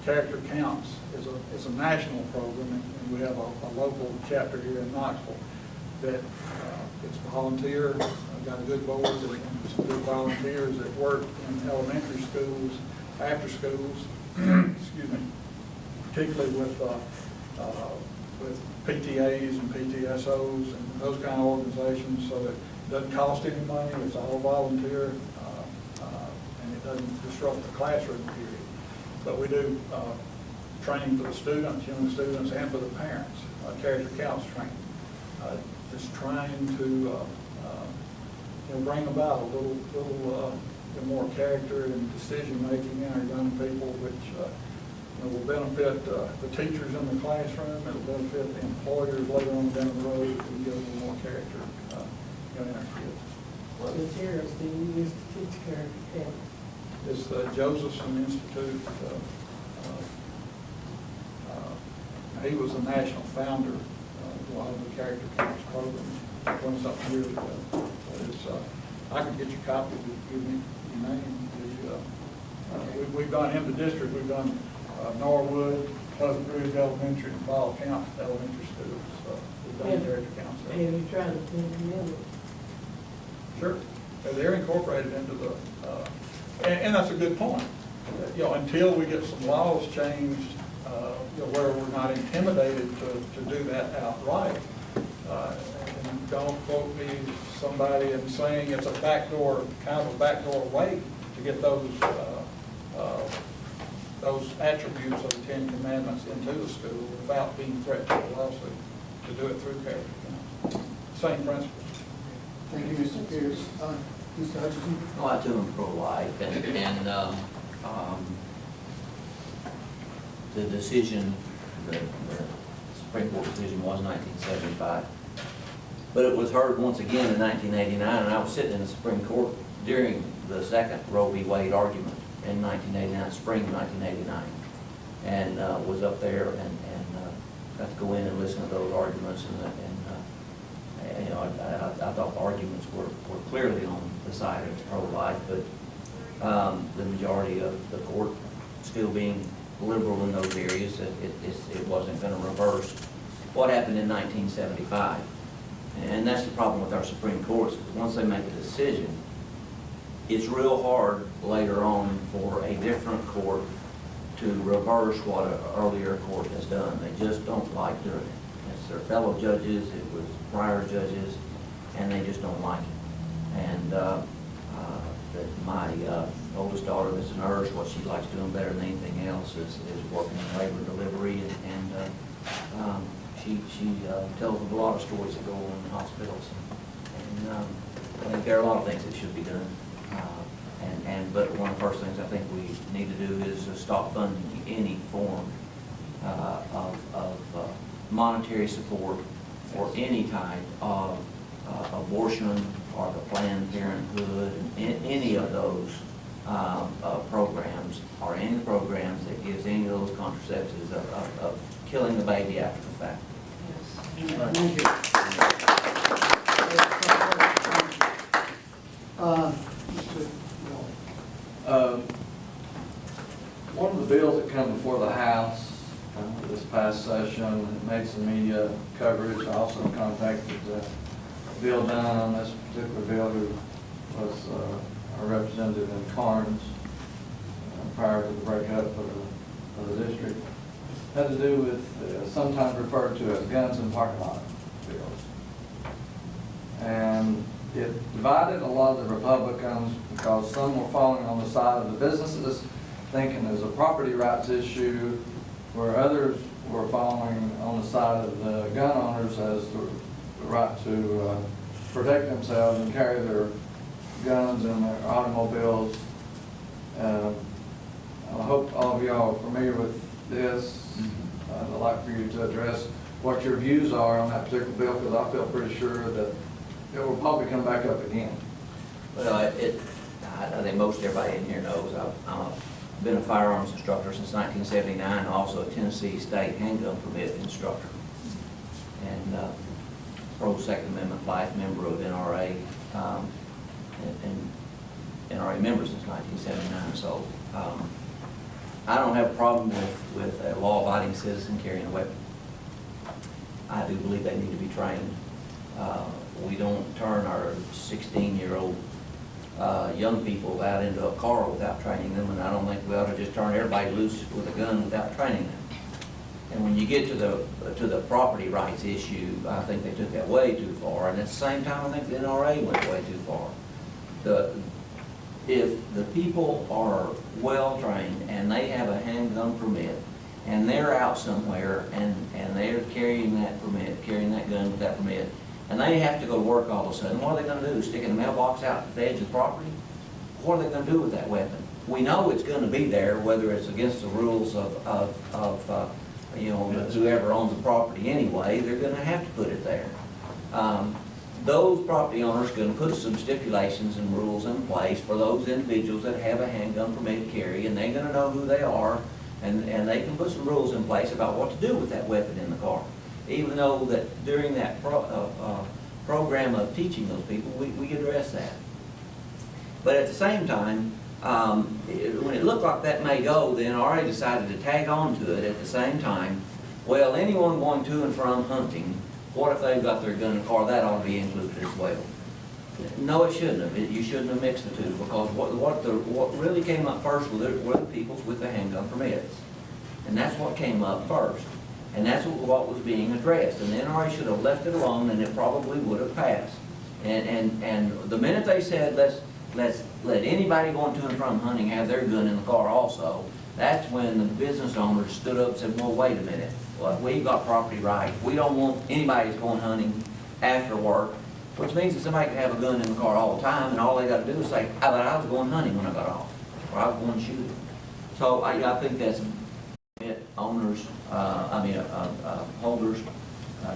Character Counts. It's a national program, and we have a local chapter here in Knoxville that it's volunteer. I've got a good board and some good volunteers that work in elementary schools, after schools, excuse me, particularly with PTAs and PTSOs and those kind of organizations, so that it doesn't cost any money. It's all volunteer, and it doesn't disrupt the classroom period. But we do training for the students, young students, and for the parents, character counts training. Just trying to bring about a little more character and decision making in our young people, which will benefit the teachers in the classroom. It'll benefit the employers later on down the road if we get a little more character in our kids. What materials do you use to teach character counts? It's the Josephson Institute. He was the national founder of a lot of the character counts programs 20-something years ago. I could get you a copy if you give me your name. We've done in the district. We've done Norwood, Pleasant Ridge Elementary, and Ball County Elementary Schools. So we've done character counts there. And you're trying to implement it? Sure. They're incorporated into the, and that's a good point. Until we get some laws changed, where we're not intimidated to do that outright, And don't quote me, somebody in saying it's a backdoor, kind of a backdoor way to get those attributes of the Ten Commandments into the school without being threatened with a lawsuit, to do it through character. Same principle. Thank you, Mr. Pierce. Mr. Hutchison? Well, I too am pro-life, and the decision, the Supreme Court decision was 1975. But it was heard once again in 1989, and I was sitting in the Supreme Court during the second Roe v. Wade argument in 1989, spring of 1989, and was up there and got to go in and listen to those arguments, and you know, I thought the arguments were clearly on the side of pro-life, but the majority of the court still being liberal in those areas, it wasn't going to reverse what happened in 1975. And that's the problem with our Supreme Courts, because once they make a decision, it's real hard later on for a different court to reverse what an earlier court has done. They just don't like doing it. It's their fellow judges, it was prior judges, and they just don't like it. And my oldest daughter that's a nurse, what she likes doing better than anything else is working in labor and delivery, and she tells a lot of stories that go on in hospitals, and I think there are a lot of things that should be done. But one of the first things I think we need to do is to stop funding any form of monetary support for any type of abortion or the Planned Parenthood, and any of those programs, or any programs that gives any of those contraceptives of killing the baby after the fact. Thank you. Mr. One of the bills that come before the House this past session, it made some media coverage. I also contacted Bill Dunn on this particular bill, who was a representative in Carnes prior to the breakup of the district. It had to do with sometimes referred to as guns in parking lot bills. And it divided a lot of the Republicans because some were falling on the side of the businesses, thinking there's a property rights issue, where others were falling on the side of the gun owners as the right to protect themselves and carry their guns and their automobiles. I hope all of y'all are familiar with this. I'd like for you to address what your views are on that particular bill, because I feel pretty sure that it will probably come back up again. Well, I think most everybody in here knows I've been a firearms instructor since 1979, also a Tennessee State handgun permit instructor, and pro-Second Amendment life member of NRA, and NRA member since 1979. So I don't have a problem with a law-abiding citizen carrying a weapon. I do believe they need to be trained. We don't turn our 16-year-old young people out into a car without training them, and I don't think we ought to just turn everybody loose with a gun without training them. And when you get to the property rights issue, I think they took that way too far, and at the same time, I think the NRA went way too far. If the people are well trained and they have a handgun permit, and they're out somewhere and they're carrying that gun with that permit, and they have to go to work all of a sudden, what are they going to do? Stick in the mailbox out at the edge of the property? What are they going to do with that weapon? We know it's going to be there, whether it's against the rules of you know, whoever owns the property anyway. They're going to have to put it there. Those property owners are going to put some stipulations and rules in place for those individuals that have a handgun permit to carry, and they're going to know who they are, and they can put some rules in place about what to do with that weapon in the car. Even though that during that program of teaching those people, we address that. But at the same time, when it looked like that may go, the NRA decided to tag on to it at the same time. Well, anyone going to and from hunting, what if they've got their gun in the car? That ought to be included as well. No, it shouldn't have. You shouldn't have mixed the two, because what really came up first were the peoples with the handgun permits. And that's what came up first. And that's what was being addressed. And the NRA should have left it alone, and it probably would have passed. And the minute they said, let's let anybody going to and from hunting have their gun in the car also, that's when the business owners stood up and said, well, wait a minute. Well, we've got property rights. We don't want anybody that's going hunting after work, which means that somebody can have a gun in the car all the time, and all they got to do is say, but I was going hunting when I got off, or I was going shooting. So I think that's owners, holders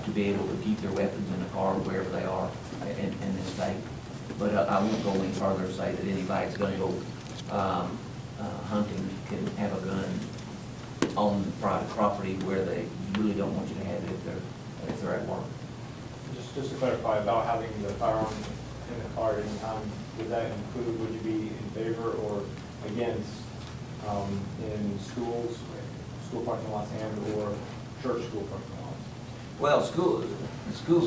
to be able to keep their weapons in the car wherever they are in this state. But I won't go any further and say that anybody that's going to go hunting can have a gun on private property where they really don't want you to have it if they're at work. Just to clarify about having the firearm in the car at any time, would that include, would you be in favor or against in schools, school parking lots and/or church school parking lots? Well, schools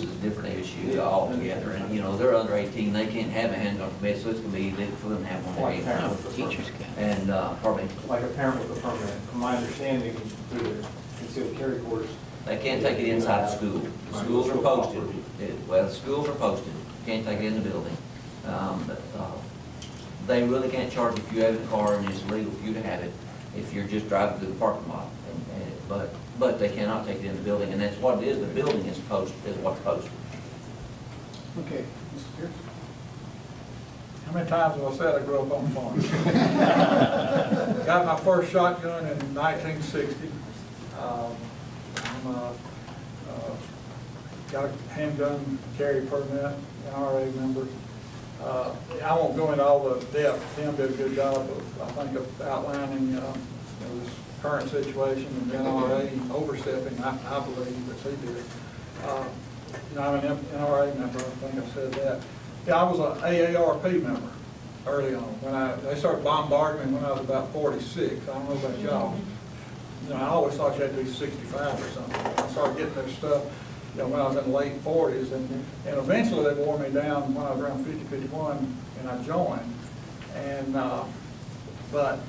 is a different issue altogether, and you know, they're under 18, they can't have a handgun permit, so it's gonna be illegal for them to have one. Like a parent with a Teachers permit. can. And, pardon me? Like a parent with a permit. From my understanding, through the concealed carry course. They can't take it inside the school. The schools are posted. Well, the schools are posted. Can't take it in the building. They really can't charge if you have it in the car and it's legal for you to have it if you're just driving through the parking lot. But they cannot take it in the building, and that's what it is. The building is posted, is what's posted. Okay, Mr. Pierce? How many times have I said I grew up on a farm? Got my first shotgun in 1960. Got a handgun carry permit, NRA member. I won't go into all the depth. Tim did a good job of, I think, of outlining this current situation and the NRA overstepping, I believe, that he did. I'm an NRA member, I think I said that. Yeah, I was an AARP member early on. They started bombarding me when I was about 46. I don't know about y'all. I always thought you had to be 65 or something. I started getting their stuff when I was in the late 40s, and eventually they wore me down when I was around 50, 51, and I joined. And but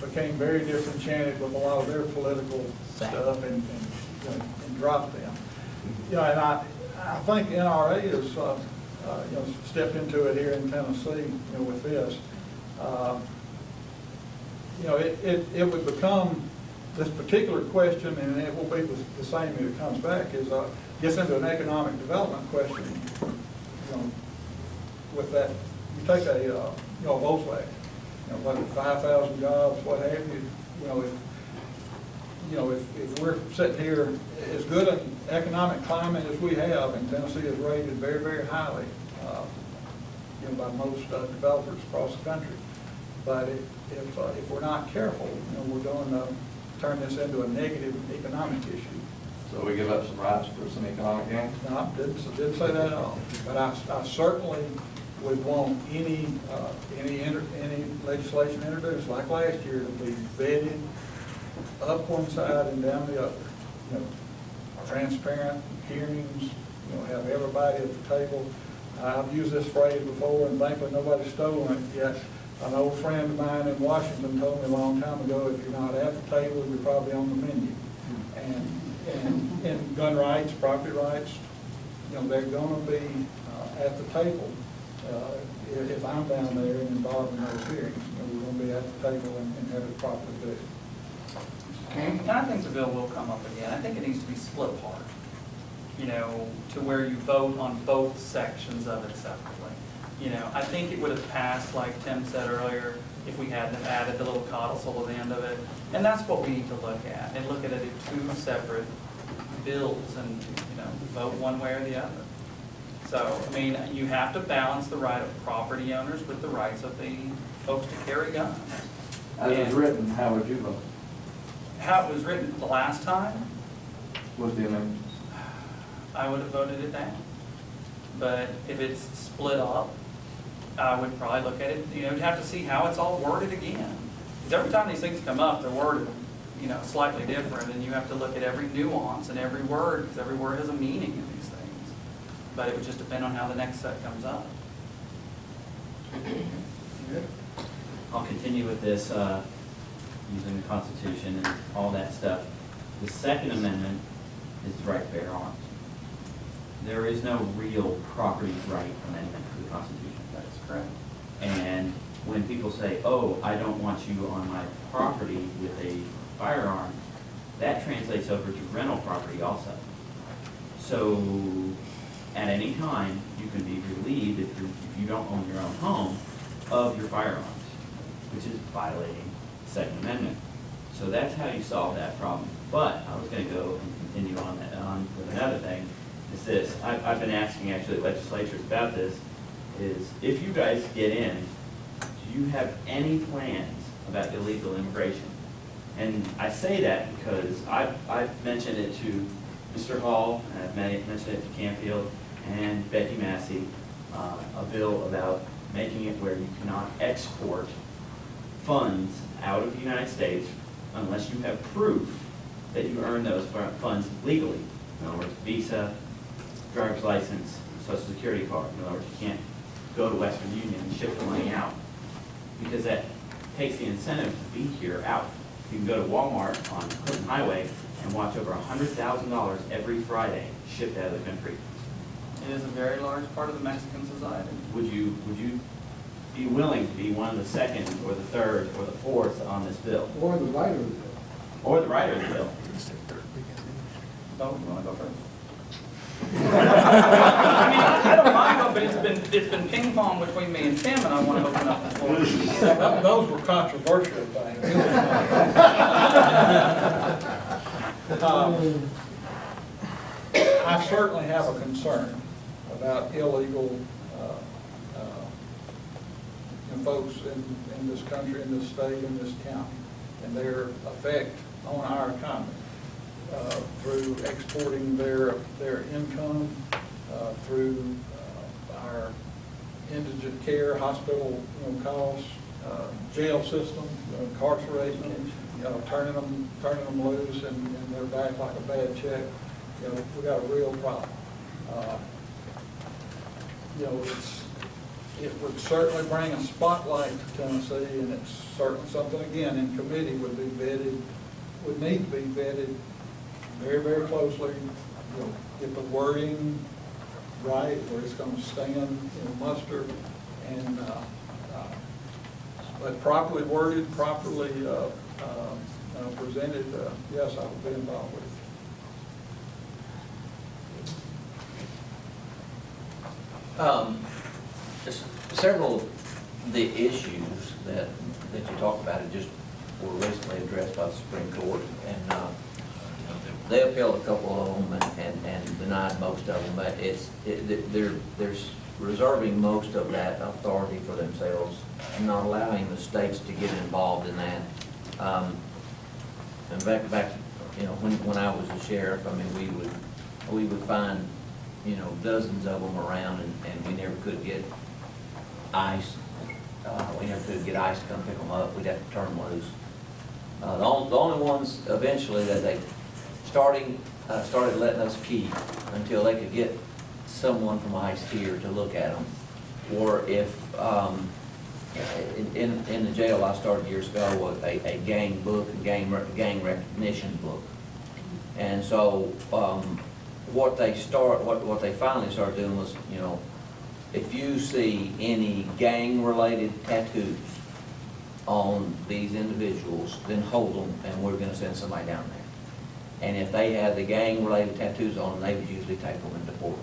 became very disenchanted with a lot of their political stuff and dropped them. And I think NRA has stepped into it here in Tennessee with this. It would become this particular question, and it will be the same if it comes back, gets into an economic development question. With that, you take a Volkswagen, whether 5,000 jobs, what have you. If we're sitting here, as good an economic climate as we have, and Tennessee is rated very, very highly, by most developers across the country. But if we're not careful, we're going to turn this into a negative economic issue. So we give up some rights for some economic gain? No, I didn't say that at all. But I certainly would want any legislation introduced, like last year, to be vetted up one side and down the other. Transparent hearings, have everybody at the table. I've used this phrase before, and thankfully nobody's stolen it yet. An old friend of mine in Washington told me a long time ago, if you're not at the table, you're probably on the menu. And gun rights, property rights, they're going to be at the table. If I'm down there and involved in those hearings, we're going to be at the table and have it properly vetted. And I think the bill will come up again. I think it needs to be split apart, to where you vote on both sections of it separately. I think it would have passed, like Tim said earlier, if we hadn't have added the little codicil at the end of it. And that's what we need to look at, and look at it as two separate bills and, vote one way or the other. So, you have to balance the right of property owners with the rights of the folks to carry guns. As it was written, how would you vote? How it was written the last time, Was the amendment? I would have voted it down. But if it's split up, I would probably look at it, you'd have to see how it's all worded again. Because every time these things come up, they're worded, slightly different, and you have to look at every nuance and every word, because every word has a meaning in these things. But it would just depend on how the next set comes up. I'll continue with this, using the Constitution and all that stuff. The Second Amendment strike bear arms. There is no real property right amendment to the Constitution. That's correct. And when people say, oh, I don't want you on my property with a firearm, that translates over to rental property also. So at any time, you can be relieved if you don't own your own home of your firearms, which is violating the Second Amendment. So that's how you solve that problem. But I was going to go and continue on with another thing. Is this? I've been asking actually legislatures about this. Is if you guys get in, do you have any plans about illegal immigration? And I say that because I've mentioned it to Mr. Hall, and I've mentioned it to Canfield and Becky Massey, a bill about making it where you cannot export funds out of the United States unless you have proof that you earned those funds legally. In other words, visa, driver's license, social security card. In other words, you can't go to Western Union and ship the money out because that takes the incentive to be here out. You can go to Walmart on Clinton Highway and watch over $100,000 every Friday shipped out of the country. It is a very large part of the Mexican society. Would you be willing to be one of the second or the third or the fourth on this bill? Or the writer of the bill. Or the writer of the bill? Bo, you want to go first? I mean, I don't mind, but it's been ping pong between me and Tim, and I want to open up the floor. Those were controversial things. I certainly have a concern about illegal folks in this country, in this state, in this county, and their effect on our economy through exporting their income, through our indigent care, hospital costs, jail system, incarcerating them, turning them loose and they're back like a bad check. We got a real problem. It would certainly bring a spotlight to Tennessee, and it's certainly something, again, in committee would need to be vetted very, very closely. Get the wording right, where it's going to stand, muster, and but properly worded, properly presented. Yes, I would be involved with it. Several of the issues that you talk about were recently addressed by the Supreme Court, and they upheld a couple of them and denied most of them, but they're reserving most of that authority for themselves and not allowing the states to get involved in that. And back, when I was a sheriff, I mean, we would find, dozens of them around, and we never could get ICE. We never could get ICE to come pick them up. We'd have to turn them loose. The only ones eventually that they started letting us keep until they could get someone from ICE here to look at them, or if in the jail I started years ago was a gang book, a gang recognition book, and so what they finally started doing was, if you see any gang-related tattoos on these individuals, then hold them, and we're going to send somebody down there. And if they had the gang-related tattoos on them, they would usually take them and deport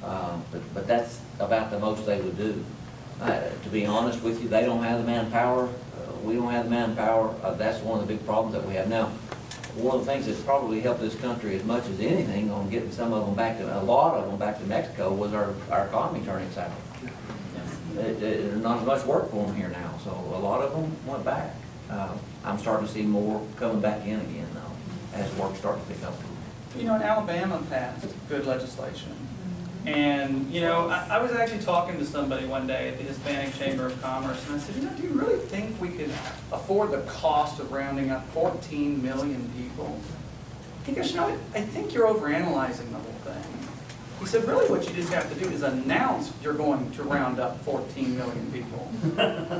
them. But that's about the most they would do. To be honest with you, they don't have the manpower. We don't have the manpower. That's one of the big problems that we have now. One of the things that's probably helped this country as much as anything on getting some of them back to, a lot of them back to Mexico, was our economy turning south. There's not as much work for them here now, so a lot of them went back. I'm starting to see more coming back in again, though, as work starts to pick up. Alabama passed good legislation. And, I was actually talking to somebody one day at the Hispanic Chamber of Commerce, and I said, do you really think we could afford the cost of rounding up 14 million people? He goes, I think you're overanalyzing the whole thing. He said, really what you just have to do is announce you're going to round up 14 million people.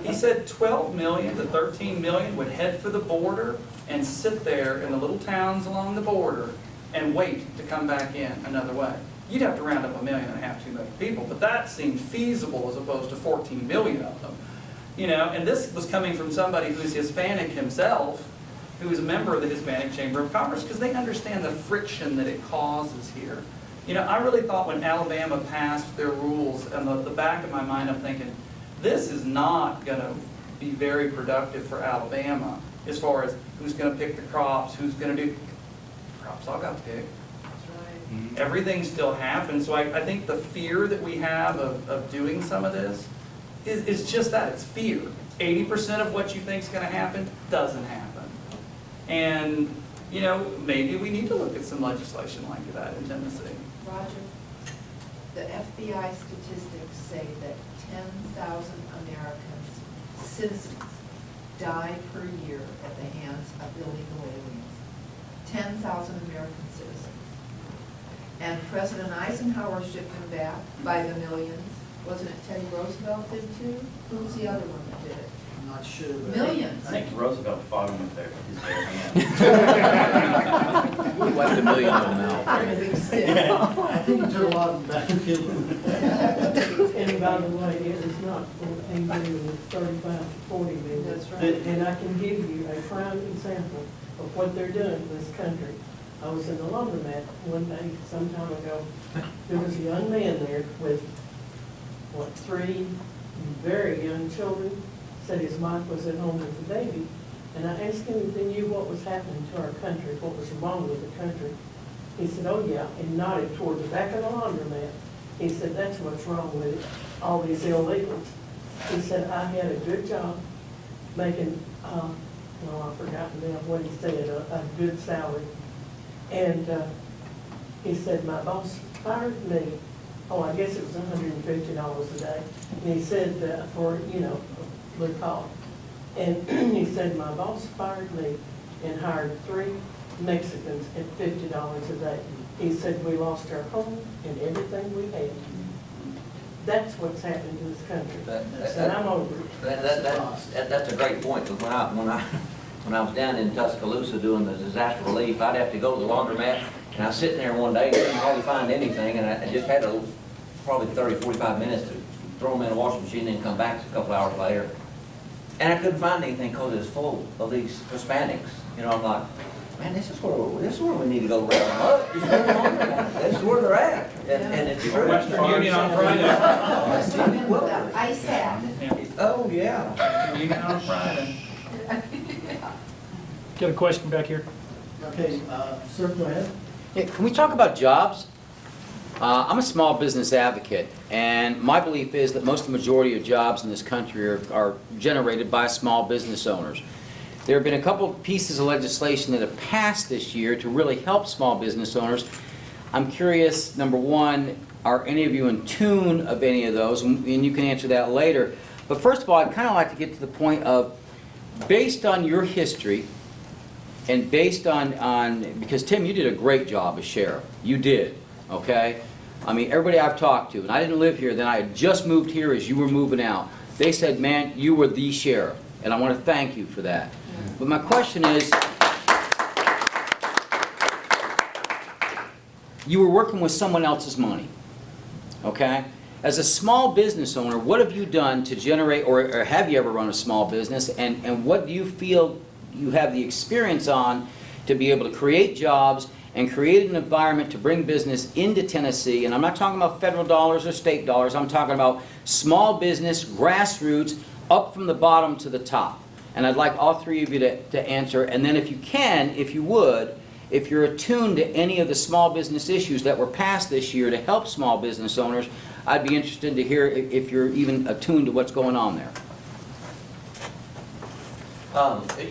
He said 12 million to 13 million would head for the border and sit there in the little towns along the border and wait to come back in another way. You'd have to round up 1.5 million, 2 million people, but that seemed feasible as opposed to 14 million of them. You know, and this was coming from somebody who's Hispanic himself, who is a member of the Hispanic Chamber of Commerce, because they understand the friction that it causes here. You know, I really thought when Alabama passed their rules, and the back of my mind I'm thinking, this is not going to be very productive for Alabama as far as who's going to pick the crops, who's going to do crops all got picked. Everything still happens. So I think the fear that we have of doing some of this is just that. It's fear. 80% of what you think is going to happen doesn't happen. And, you know, maybe we need to look at some legislation like that in Tennessee. Roger, the FBI statistics say that 10,000 Americans, citizens, die per year at the hands of illegal aliens. 10,000 American citizens. And President Eisenhower shipped them back by the millions. Wasn't it Teddy Roosevelt did too? Who was the other one that did it? I'm not sure. But Millions. I think Roosevelt fought him with his bare hand. We wiped 1 million of them out. I think he took a lot of them back and killed them. And by the way, it is not 14 million, it's 35 to 40 million. That's right. And I can give you a prime example of what they're doing in this country. I was in the laundromat one day, some time ago. There was a young man there with, 3 very young children. Said his wife was at home with the baby. And I asked him if he knew what was happening to our country, what was wrong with the country. He said, oh yeah, and nodded toward the back of the laundromat. He said, that's what's wrong with it, all these illegals. He said, I had a good job making, I've forgotten now what he said, a good salary. And he said, my boss fired me. Oh, I guess it was $150 a day. And he said, for, the call. And he said, my boss fired me and hired 3 Mexicans at $50 a day. He said, we lost our home and everything we had. That's what's happening to this country. And I'm over it. That's a great point, because when I was down in Tuscaloosa doing the disaster relief, I'd have to go to the laundromat, and I was sitting there one day, couldn't hardly find anything, and I just had probably 30, 45 minutes to throw them in a washing machine and then come back a couple hours later. And I couldn't find anything because it was full of these Hispanics. You know, I'm like, man, this is where we need to go round them up. Just go to the laundromat. This is where they're at. And it's true. Western Union on Friday. The ice hat. Oh, yeah. Western Union on Friday. Got a question back here? Okay, sir, go ahead. Yeah, can we talk about jobs? I'm a small business advocate, and my belief is that most of the majority of jobs in this country are generated by small business owners. There have been a couple of pieces of legislation that have passed this year to really help small business owners. I'm curious, number one, are any of you in tune of any of those? And you can answer that later. But first of all, I'd kind of like to get to the point of, based on your history, and based on, because Tim, you did a great job as sheriff. You did, okay? I mean, everybody I've talked to, and I didn't live here, then I had just moved here as you were moving out. They said, man, you were the sheriff, and I want to thank you for that. But my question is, you were working with someone else's money, okay? As a small business owner, what have you done to generate, or have you ever run a small business, and what do you feel you have the experience on to be able to create jobs and create an environment to bring business into Tennessee? And I'm not talking about federal dollars or state dollars, I'm talking about small business, grassroots, up from the bottom to the top. And I'd like all 3 of you to answer, and then if you can, if you would, if you're attuned to any of the small business issues that were passed this year to help small business owners, I'd be interested to hear if you're even attuned to what's going on there.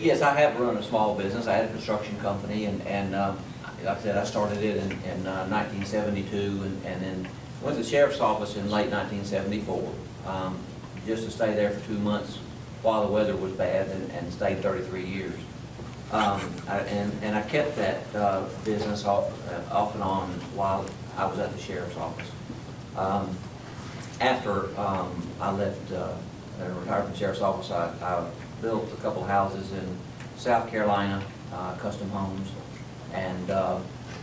Yes, I have run a small business. I had a construction company, and like I said, I started it in 1972, and then went to the sheriff's office in late 1974, just to stay there for 2 months while the weather was bad, and stayed 33 years. And I kept that business off and on while I was at the sheriff's office. After I left and retired from the sheriff's office, I built a couple houses in South Carolina, custom homes, and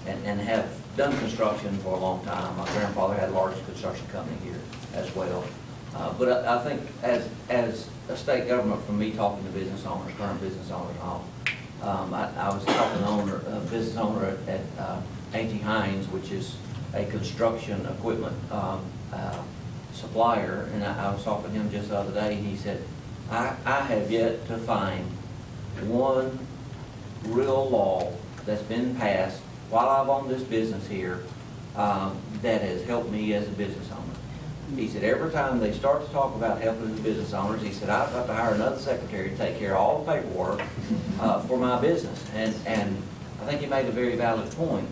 and have done construction for a long time. My grandfather had a large construction company here as well. But I think as a state government, from me talking to business owners, current business owners and all, I was talking to a business owner at A.T. Hines, which is a construction equipment supplier, and I was talking to him just the other day, and he said, I have yet to find one real law that's been passed while I've owned this business here that has helped me as a business owner. He said, every time they start to talk about helping the business owners, he said, I've got to hire another secretary to take care of all the paperwork for my business. And I think he made a very valid point.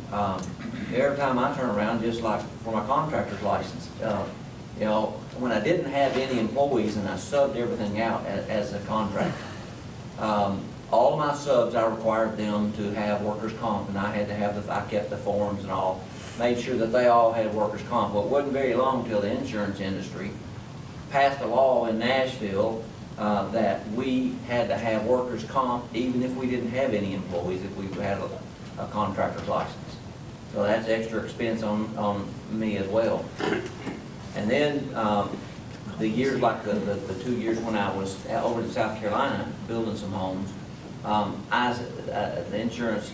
Every time I turn around, just like for my contractor's license, you know, when I didn't have any employees and I subbed everything out as a contractor, all of my subs, I required them to have workers' comp, and I had to have I kept the forms and all, made sure that they all had workers' comp. Well, it wasn't very long until the insurance industry passed a law in Nashville that we had to have workers' comp even if we didn't have any employees, if we had a contractor's license. So that's extra expense on me as well. And then the years, like the 2 years when I was over in South Carolina building some homes, the insurance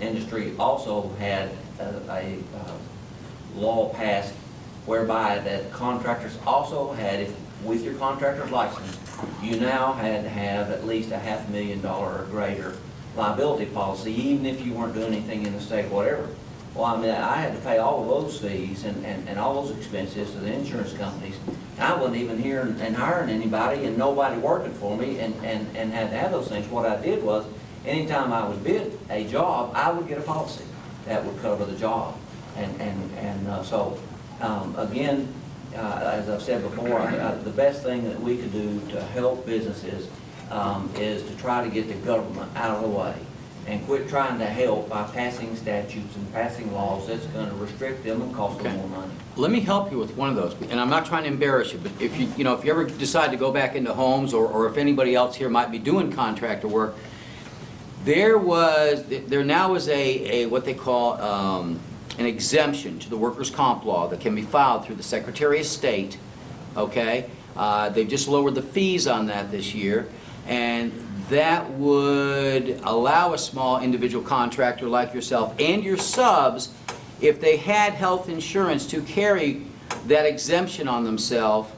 industry also had a law passed whereby that contractors also had, if with your contractor's license, you now had to have at least a $500,000 or greater liability policy, even if you weren't doing anything in the state, whatever. Well, I mean, I had to pay all of those fees and all those expenses to the insurance companies. I wasn't even here and hiring anybody and nobody working for me and had to have those things. What I did was, anytime I would bid a job, I would get a policy that would cover the job. So, again, as I've said before, the best thing that we could do to help businesses is to try to get the government out of the way and quit trying to help by passing statutes and passing laws that's going to restrict them and cost them more money. Let me help you with one of those, and I'm not trying to embarrass you, but if you ever decide to go back into homes, or if anybody else here might be doing contractor work, there now is a what they call an exemption to the workers' comp law that can be filed through the Secretary of State. Okay, they've just lowered the fees on that this year, and that would allow a small individual contractor like yourself and your subs, if they had health insurance, to carry that exemption on themselves,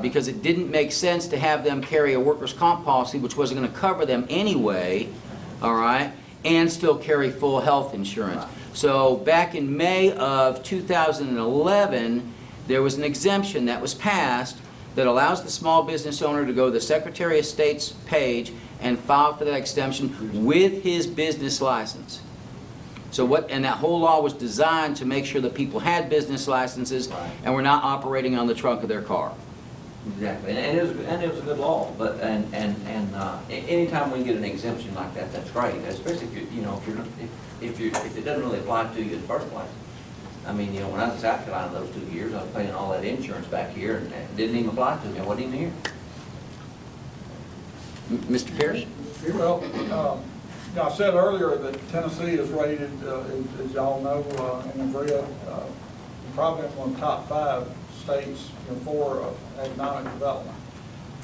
because it didn't make sense to have them carry a workers' comp policy which wasn't going to cover them anyway, all right, and still carry full health insurance. So back in May of 2011, there was an exemption that was passed that allows the small business owner to go to the Secretary of State's page and file for that exemption with his business license. So and that whole law was designed to make sure that people had business licenses and were not operating on the trunk of their car. Exactly, and it was a good law. But anytime we can get an exemption like that, that's great. Especially if it doesn't really apply to you in the first place. I mean, when I was in South Carolina those 2 years, I was paying all that insurance back here, and it didn't even apply to me. I wasn't even here. Mr. Pierce? Well, I said earlier that Tennessee is rated, as y'all know, and agree, probably one of the top 5 states for economic development.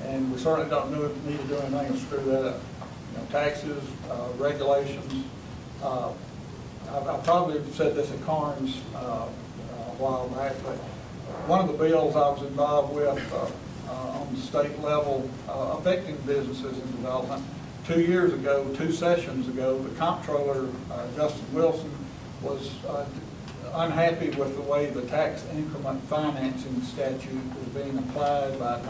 And we certainly don't need to do anything to screw that up. Taxes, regulations. I probably said this at Carnes a while back, but one of the bills I was involved with on the state level affecting businesses and development, 2 years ago, 2 sessions ago, the comptroller, Justin Wilson, was unhappy with the way the tax increment financing statute was being applied by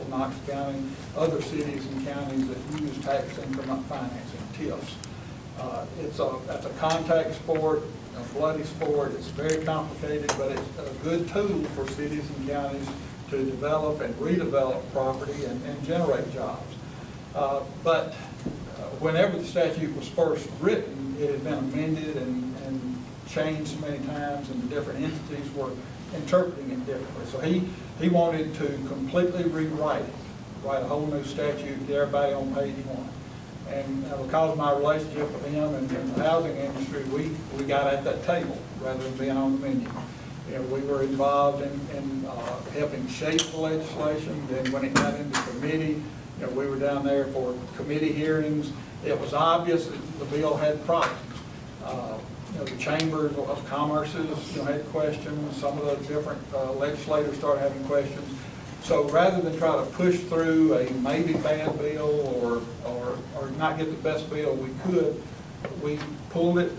Knox County, other cities and counties that use tax increment financing, TIFs. That's a contact sport, a bloody sport. It's very complicated, but it's a good tool for cities and counties to develop and redevelop property and generate jobs. But whenever the statute was first written, it had been amended and changed many times, and the different entities were interpreting it differently. So he wanted to completely rewrite it, write a whole new statute, get everybody on page 1. And because of my relationship with him and the housing industry, we got at that table rather than being on the menu. You know, we were involved in helping shape the legislation. Then when it got into committee, you know, we were down there for committee hearings. It was obvious that the bill had problems. You know, the Chamber of Commerce's, you know, had questions. Some of the different legislators started having questions. So rather than try to push through a maybe bad bill or not get the best bill we could, we pulled it,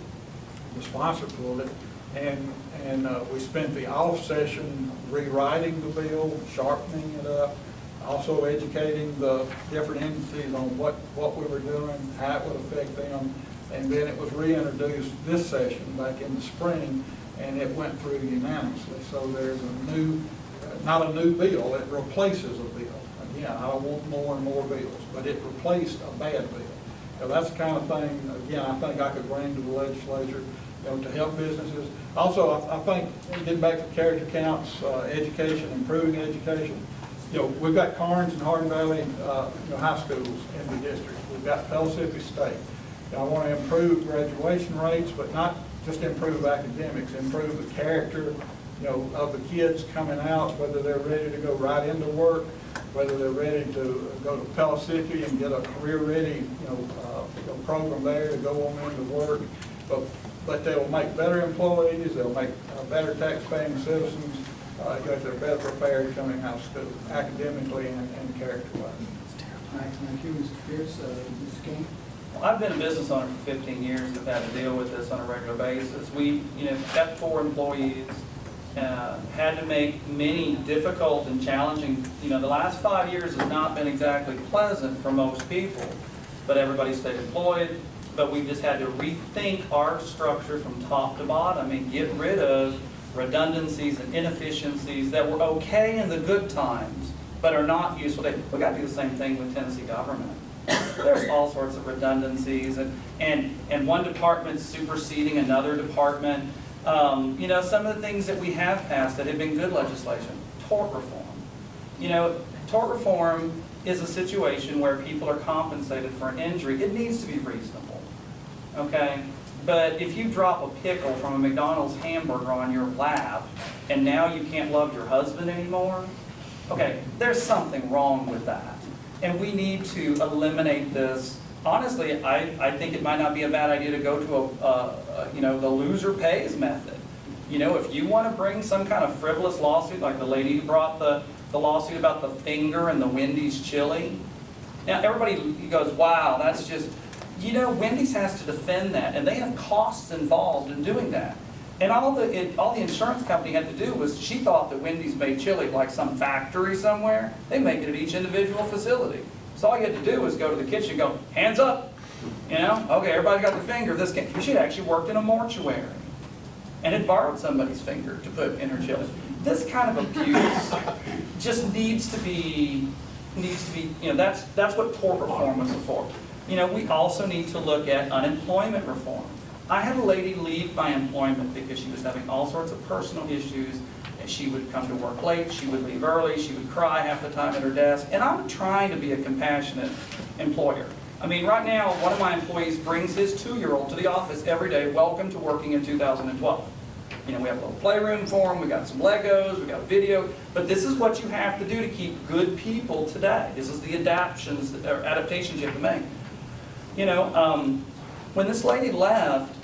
the sponsor pulled it, and we spent the off session rewriting the bill, sharpening it up, also educating the different entities on what we were doing, how it would affect them, and then it was reintroduced this session back in the spring, and it went through unanimously. So there's a new, not a new bill, it replaces a bill. Again, I don't want more and more bills, but it replaced a bad bill. Now, that's the kind of thing, again, I think I could bring to the legislature, you know, to help businesses. Also, I think, getting back to character counts, education, improving education, you know, we've got Carnes and Hardin Valley, you know, high schools in the district. We've got Pellissippi State. I want to improve graduation rates, but not just improve academics, improve the character, you know, of the kids coming out, whether they're ready to go right into work, whether they're ready to go to Pellissippi and get a career-ready, you know, program there to go on into work. But they'll make better employees, they'll make better tax-paying citizens, because they're better prepared coming out of school, academically and character-wise. All right, thank you, Mr. Pierce. Mr. King? Well, I've been a business owner for 15 years and have had to deal with this on a regular basis. We, you know, kept 4 employees, had to make many difficult and challenging, you know, the last 5 years has not been exactly pleasant for most people, but everybody stayed employed. But we just had to rethink our structure from top to bottom and get rid of redundancies and inefficiencies that were okay in the good times, but are not useful. We've got to do the same thing with Tennessee government. There's all sorts of redundancies and one department superseding another department. You know, some of the things that we have passed that have been good legislation, tort reform. You know, tort reform is a situation where people are compensated for an injury. It needs to be reasonable, okay? But if you drop a pickle from a McDonald's hamburger on your lap and now you can't love your husband anymore, okay, there's something wrong with that. And we need to eliminate this. Honestly, I think it might not be a bad idea to go to you know, the loser pays method. You know, if you want to bring some kind of frivolous lawsuit, like the lady who brought the lawsuit about the finger and the Wendy's chili. Now everybody goes, wow, that's just, you know, Wendy's has to defend that, and they have costs involved in doing that. And all the insurance company had to do was, she thought that Wendy's made chili like some factory somewhere. They make it at each individual facility. So all you had to do was go to the kitchen and go, hands up. You know, okay, everybody's got their finger. This kid, she had actually worked in a mortuary and had borrowed somebody's finger to put in her chili. This kind of abuse just needs to be, you know, that's what tort reform is for. You know, we also need to look at unemployment reform. I had a lady leave my employment because she was having all sorts of personal issues, and she would come to work late, she would leave early, she would cry half the time at her desk, and I'm trying to be a compassionate employer. I mean, right now, one of my employees brings his 2-year-old to the office every day, welcome to working in 2012. You know, we have a little playroom for him, we got some Legos, we got video, but this is what you have to do to keep good people today. This is the adaptations you have to make. You know, when this lady left,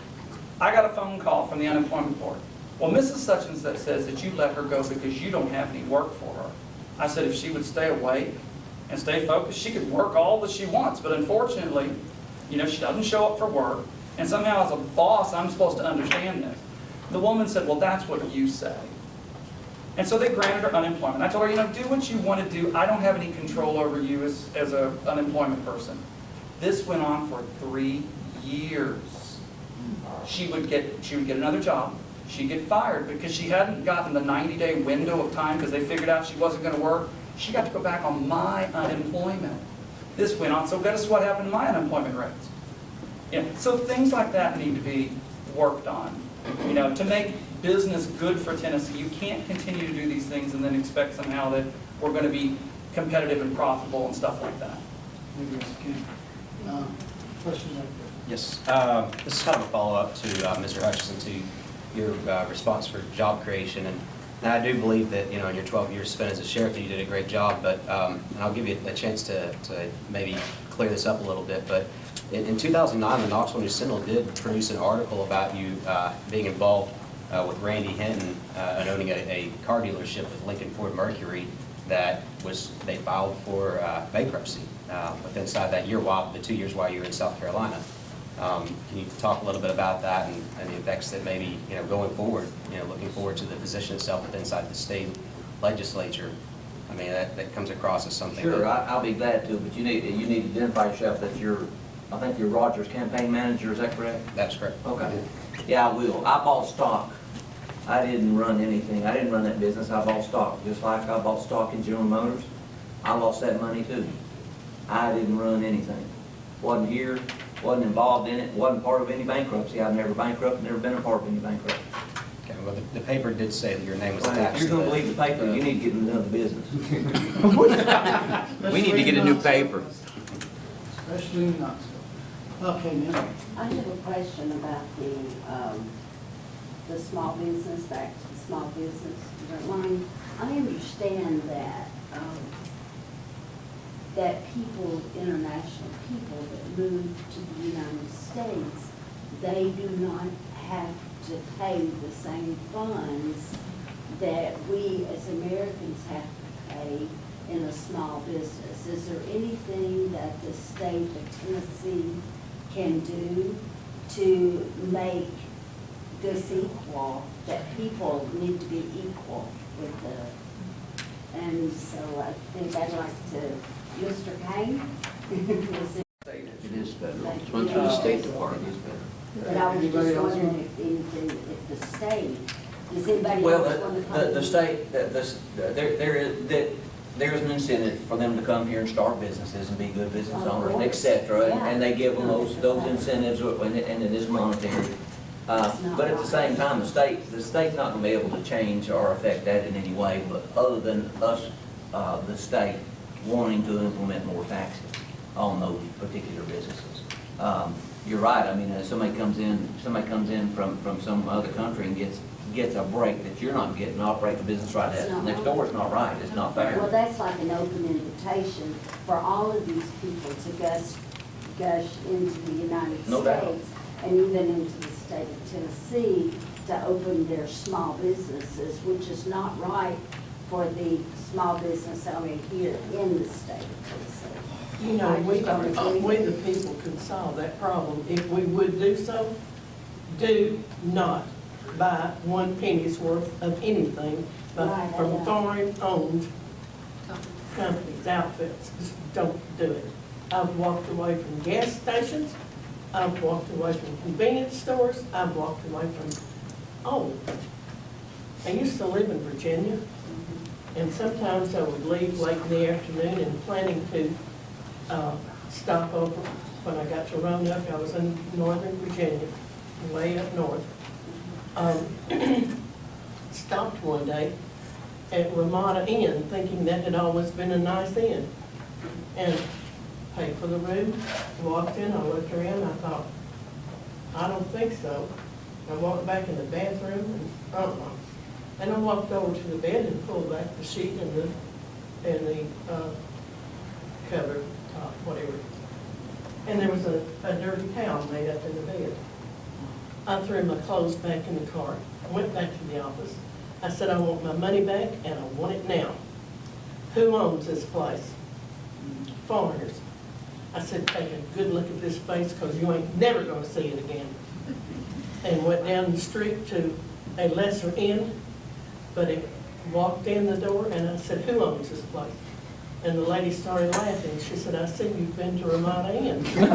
I got a phone call from the unemployment board. Well, Mrs. Such and Such says that you let her go because you don't have any work for her. I said if she would stay awake and stay focused, she could work all that she wants. But unfortunately, you know, she doesn't show up for work. And somehow as a boss, I'm supposed to understand this. The woman said, well, that's what you say. And so they granted her unemployment. I told her, you know, do what you want to do. I don't have any control over you as an unemployment person. This went on for 3 years. She would get another job. She'd get fired because she hadn't gotten the 90-day window of time because they figured out she wasn't going to work. She got to go back on my unemployment. This went on. So guess what happened to my unemployment rates? Yeah. So things like that need to be worked on. You know, to make business good for Tennessee, you can't continue to do these things and then expect somehow that we're going to be competitive and profitable and stuff like that. Maybe Mr. King. Question right Yes, this is kind of a follow-up to Mr. Hutchison, to your response for job creation. And I do believe that, in your 12 years spent as a sheriff, that you did a great job, but, and I'll give you a chance to maybe clear this up a little bit, but in 2009, the Knoxville News-Sentinel did produce an article about you being involved with Randy Hinton and owning a car dealership with Lincoln Ford Mercury that they filed for bankruptcy within inside that year, the 2 years while you were in South Carolina. Can you talk a little bit about that and the effects that maybe, going forward, looking forward to the position itself within inside the state legislature? I mean, that comes across as something. Sure, that, I'll be glad to, but you need to identify yourself that I think you're Rogers campaign manager, is that correct? That's correct. Okay. Yeah, I will. I bought stock. I didn't run anything. I didn't run that business. I bought stock. Just like I bought stock in General Motors, I lost that money too. I didn't run anything. Wasn't here, wasn't involved in it, wasn't part of any bankruptcy. I've never bankrupted, never been a part of any bankruptcy. okay, well, the paper did say that your name was Well, attached. if you're going to believe the paper, you need to get in another business. We need to get a new paper. Especially in Knoxville. Okay, ma'am. I have a question about the small business, back to the small business. Line. I understand that that people, international people that move to the United States, they do not have to pay the same funds that we as Americans have to pay in a small business. Is there anything that the state of Tennessee can do to make this equal, that people need to be equal with and so I think I'd like to, Mr. Kane? It is federal. It's run through the State Department. It's federal. But I was just wondering if the state, does anybody Well, else want to come? the state, there is an incentive for them to come here and start businesses and be good business Of owners, course. et cetera, Yeah. and they give them those incentives, and it is monetary. But at the same time, the state's not gonna be able to change or affect that in any way, but other than us, the state wanting to implement more taxes on those particular businesses. You're right, I mean, somebody comes in from some other country and gets a break that you're not getting, operate the business right at next door, it's not right, it's not fair. Well, that's like an open invitation for all of these people to gush into the United No doubt. States and even into the state of Tennessee to open their small businesses, which is not right for the small business owner here in the state of Tennessee. You know, we the people can solve that problem if we would do so. Do not buy 1 penny's worth of anything Right, from I know. foreign-owned companies, outfits. Just don't do it. I've walked away from gas stations. I've walked away from convenience stores. I've walked away from, I used to live in Virginia, and sometimes I would leave late in the afternoon and planning to stop over. When I got to Roanoke, I was in northern Virginia, way up north. Stopped one day at Ramada Inn, thinking that had always been a nice inn, and paid for the room. Walked in, I looked around, I thought, I don't think so. I walked back in the bathroom and and I walked over to the bed and pulled back the sheet and the cover top, whatever. And there was a dirty towel made up in the bed. I threw my clothes back in the cart. I went back to the office. I said, I want my money back and I want it now. Who owns this place? Foreigners. I said, take a good look at this place because you ain't never going to see it again. And went down the street to a lesser inn, but it walked in the door and I said, who owns this place? And the lady started laughing. She said, I see you've been to Ramada Inn. She said,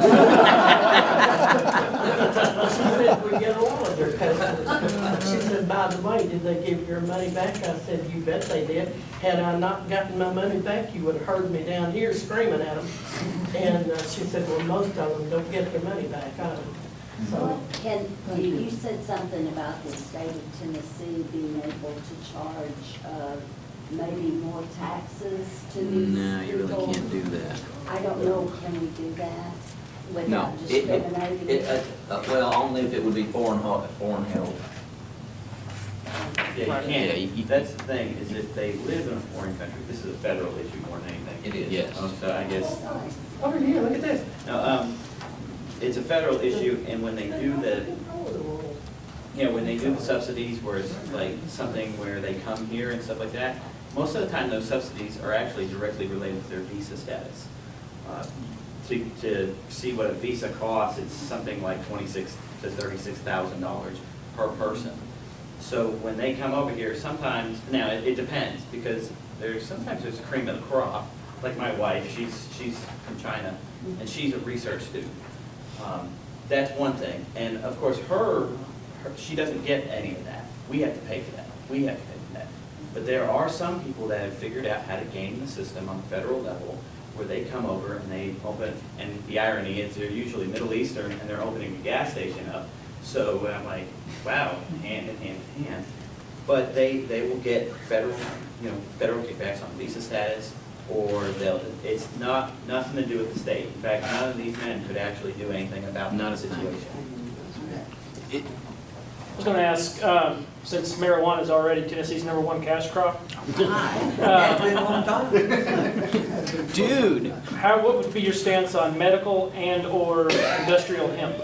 we get a lot of your customers. She said, by the way, did they give your money back? I said, you bet they did. Had I not gotten my money back, you would have heard me down here screaming at them. And she said, well, most of them don't get their money back either. So, You said something about the state of Tennessee being able to charge maybe more taxes to these No, you really people. can't do that. I don't know, can we do that? without discriminating? Well, only if it would be foreign held. Yeah, Yeah, you you- can't, that's the thing, is if they live in a foreign country, this is a federal issue more than anything. It is. Yes. So I guess, Over here, look at this. no, it's a federal issue, and when they do when they do the subsidies, where it's like something where they come here and stuff like that, most of the time those subsidies are actually directly related to their visa status. To see what a visa costs, it's something like $26,000 to $36,000 per person. So when they come over here, sometimes, now it depends, because sometimes there's cream of the crop. Like my wife, she's from China, and she's a research student. That's one thing. And of course, she doesn't get any of that. We have to pay for that. We have to pay for that. But there are some people that have figured out how to game the system on the federal level, where they come over and they open, and the irony is they're usually Middle Eastern, and they're opening a gas station up. So I'm like, wow, hand in hand in hand. But they will get federal kickbacks on visa status, or it's nothing to do with the state. In fact, none of these men could actually do anything about the situation. I was going to ask, since marijuana is already Tennessee's #1 cash crop, Dude. what would be your stance on medical and/or industrial hemp?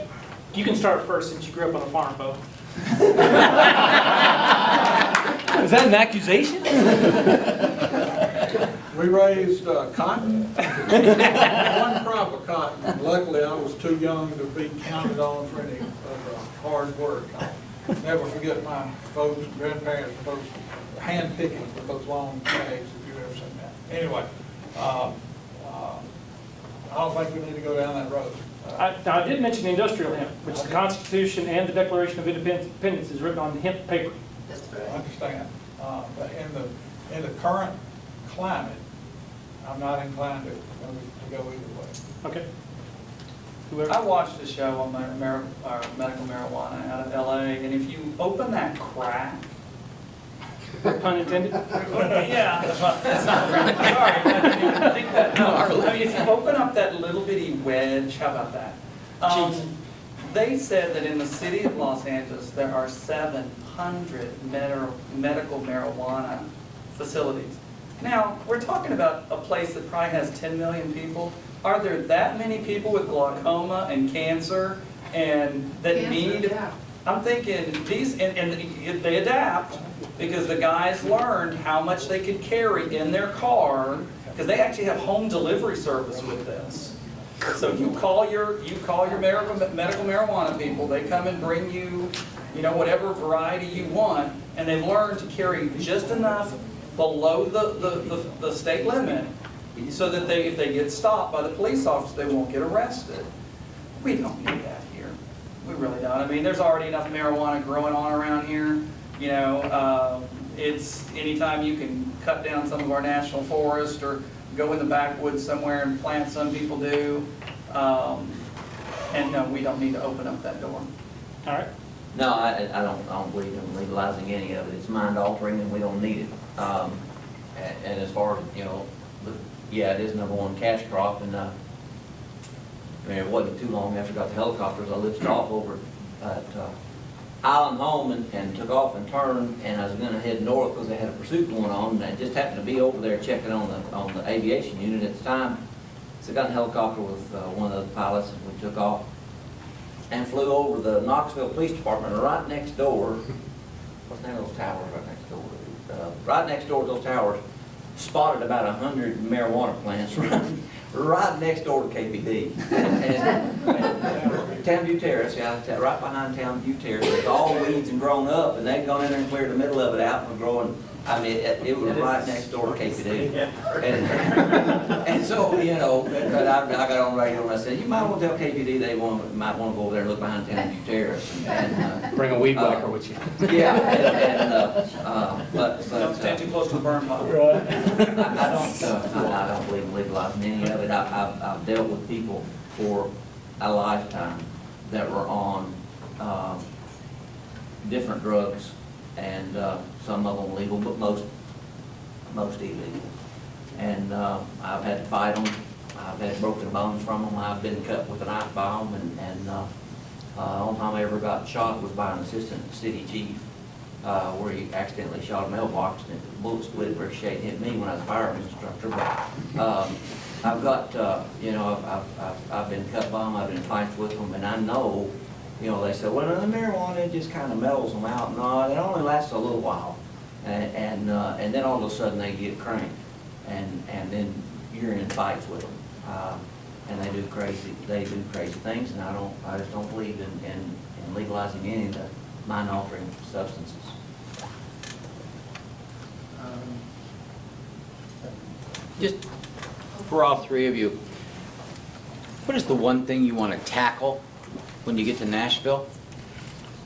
You can start first since you grew up on a farm, Bo. Is that an accusation? We raised cotton, one crop of cotton. Luckily, I was too young to be counted on for any hard work. I'll never forget my folks and grandparents, folks hand picking with those long bags, if you've ever seen that. Anyway, I don't think we need to go down that road. Now, I did mention industrial hemp, which the Constitution and the Declaration of Independence is written on hemp paper. I understand. But in the current climate, I'm not inclined to go either way. Okay. I watched a show on medical marijuana out of LA, and if you open that crack, Pun intended? yeah, that's not really, sorry, I didn't even think that. No, I mean, if you open up that little bitty wedge, how about that? They said that in the city of Los Angeles, there are 700 medical marijuana facilities. Now, we're talking about a place that probably has 10 million people. Are there that many people with glaucoma and cancer and that need? Yeah. I'm thinking these, and they adapt because the guys learned how much they could carry in their car, because they actually have home delivery service with this. So you call your medical marijuana people, they come and bring you, whatever variety you want, and they've learned to carry just enough below the state limit, so that if they get stopped by the police officer, they won't get arrested. We don't need that here. We really don't. I mean, there's already enough marijuana growing on around here. It's anytime you can cut down some of our national forest or go in the backwoods somewhere and plant, some people do. And no, we don't need to open up that door. All right. No, I don't believe in legalizing any of it. It's mind altering and we don't need it. And as far as, yeah, it is #1 cash crop, and it wasn't too long after I got the helicopters, I lifted off over at Island Home and took off and turned, and I was going to head north because they had a pursuit going on, and I just happened to be over there checking on the aviation unit at the time. So I got in a helicopter with one of the pilots, and we took off and flew over the Knoxville Police Department right next door. What's the name of those towers right next door? Right next door to those towers, spotted about 100 marijuana plants right next door to KBD. and Townview Terrace, right behind Townview Terrace, it's all weeds and grown up, and they'd gone in there and cleared the middle of it out and were growing. I mean, it was right next door to KPD. And so, but I got on the radio and I said, you might want to tell KPD they might want to go over there and look behind Townview Terrace. And bring a weed whacker with you. Yeah, but Don't stand too close to the burn pile. I don't believe in legalizing any of it. I've dealt with people for a lifetime that were on different drugs, and some of them legal, but most illegal. And I've had to fight them I've had broken bones from them. I've been cut with a knife by them, and the only time I ever got shot was by an assistant city chief, where he accidentally shot a mailbox and the bullet split, ricocheted, and hit me when I was a firearms instructor. But I've got, you know, I've been cut by them, I've been in fights with them, and I know, you know, they said, well, the marijuana, it just kind of mellows them out. No, it only lasts a little while. And then all of a sudden they get cranked, and then you're in fights with them. And they do crazy things, and I just don't believe in legalizing any of the mind-altering substances. Just for all three of you, what is the one thing you want to tackle when you get to Nashville?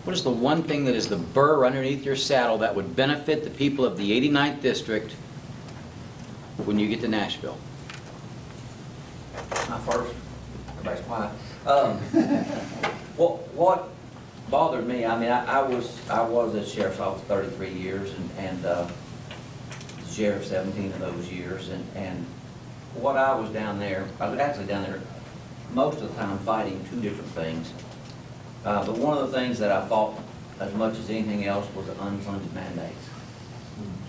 What is the one thing that is the burr underneath your saddle that would benefit the people of the 89th District when you get to Nashville? Not first. Everybody's quiet. What bothered me, I mean, I was at the sheriff's office 33 years and sheriff 17 of those years, and what I was down there, I was actually down there most of the time fighting two different things. But one of the things that I fought as much as anything else was the unfunded mandates.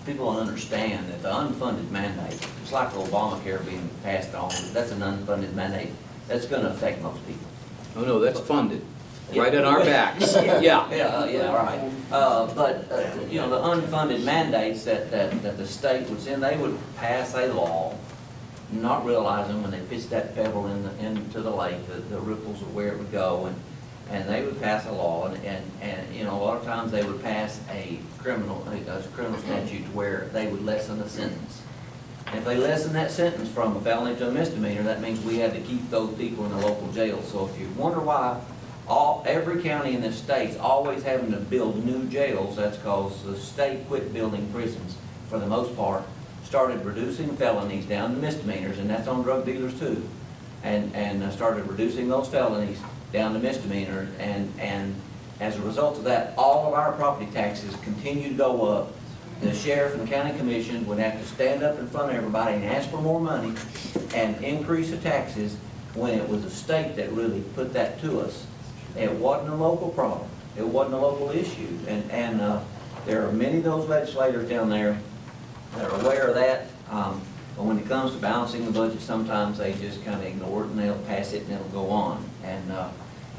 People don't understand that the unfunded mandate, it's like Obamacare being passed on, that's an unfunded mandate. That's going to affect most people. Oh, no, that's funded. Right on our backs. Yeah. Yeah, right. But, you know, the unfunded mandates that the state would send, they would pass a law, not realizing when they pitched that pebble into the lake, the ripples of where it would go, and they would pass a law, and you know, a lot of times they would pass a criminal statute where they would lessen the sentence. And if they lessen that sentence from a felony to a misdemeanor, that means we had to keep those people in the local jail. So if you wonder why every county in this state's always having to build new jails, that's because the state quit building prisons, for the most part, started reducing felonies down to misdemeanors, and that's on drug dealers too, and started reducing those felonies down to misdemeanors, and as a result of that, all of our property taxes continue to go up. The sheriff and the county commission would have to stand up in front of everybody and ask for more money and increase the taxes when it was the state that really put that to us. It wasn't a local problem. It wasn't a local issue. And there are many of those legislators down there that are aware of that. But when it comes to balancing the budget, sometimes they just kind of ignore it and they'll pass it and it'll go on. And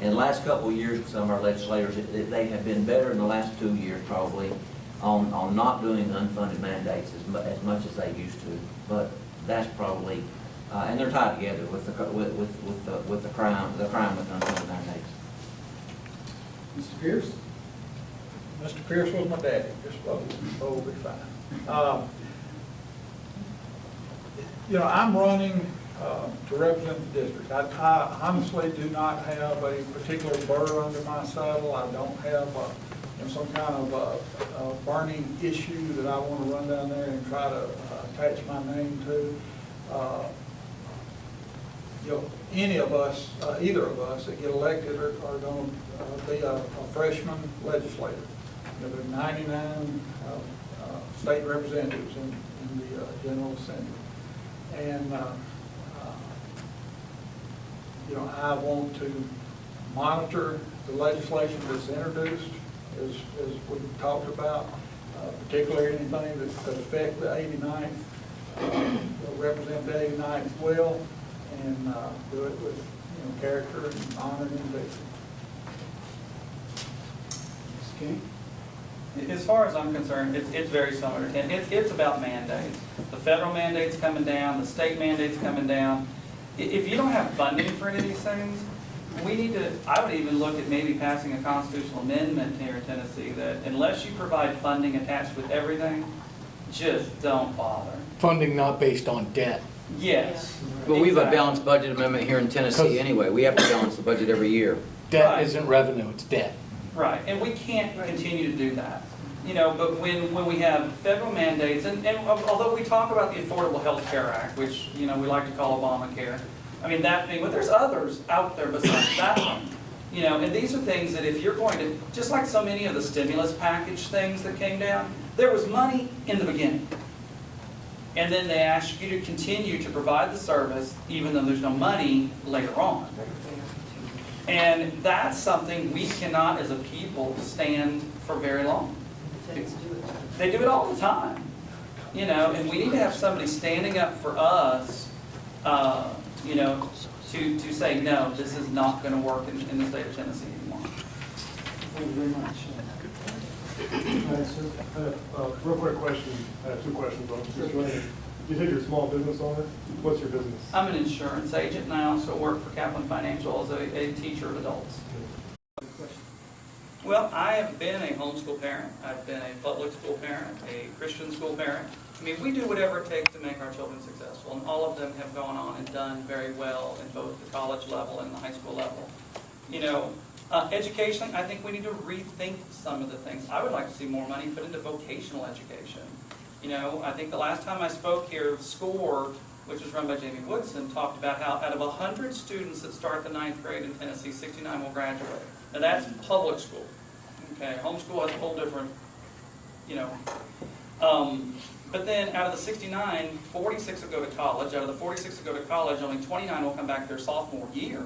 in the last couple of years, some of our legislators, they have been better in the last 2 years probably on not doing unfunded mandates as much as they used to. But that's probably, and they're tied together with the crime with unfunded mandates. Mr. Pierce? Mr. Pierce was my daddy, just will be fine. You know, I'm running to represent the district. I honestly do not have a particular burr under my saddle. I don't have you know, some kind of burning issue that I want to run down there and try to attach my name to. You know, any of us, either of us that get elected are going to be a freshman legislator. You know, there are 99 state representatives in the General Assembly. And, you know, I want to monitor the legislation that's introduced, as we've talked about, particularly anything that could affect the 89th, represent the 89th well, and do it with, you know, character and honor and integrity. King? As far as I'm concerned, it's very similar to Tim. It's about mandates. The federal mandate's coming down, the state mandate's coming down. If you don't have funding for any of these things, we need to, I would even look at maybe passing a constitutional amendment here in Tennessee that unless you provide funding attached with everything, just don't bother. Funding not based on debt. Yes. Well, we have a balanced budget amendment here in Tennessee anyway. We have to balance the budget every year. Debt isn't revenue, it's debt. Right, and we can't continue to do that. You know, but when we have federal mandates, and although we talk about the Affordable Health Care Act, which, you know, we like to call Obamacare, I mean, that thing, but there's others out there besides that one. You know, and these are things that if you're going to, just like so many of the stimulus package things that came down, there was money in the beginning. And then they ask you to continue to provide the service even though there's no money later on. And that's something we cannot, as a people, stand for very long. They do it all the time, you know, and we need to have somebody standing up for us, you know, to say, no, this is not going to work in the state of Tennessee anymore. Thank you very much. Real quick question, two questions. You said you're a small business owner. What's your business? I'm an insurance agent and I also work for Kaplan Financial as a teacher of adults. Well, I have been a homeschool parent. I've been a public school parent, a Christian school parent. I mean, we do whatever it takes to make our children successful, and all of them have gone on and done very well in both the college level and the high school level. You know, education, I think we need to rethink some of the things. I would like to see more money put into vocational education. You know, I think the last time I spoke here, SCORE, which was run by Jamie Woodson, talked about how out of 100 students that start the 9th grade in Tennessee, 69 will graduate. Now that's public school. Okay, homeschool has a whole different, you know. But then out of the 69, 46 will go to college. Out of the 46 that go to college, only 29 will come back their sophomore year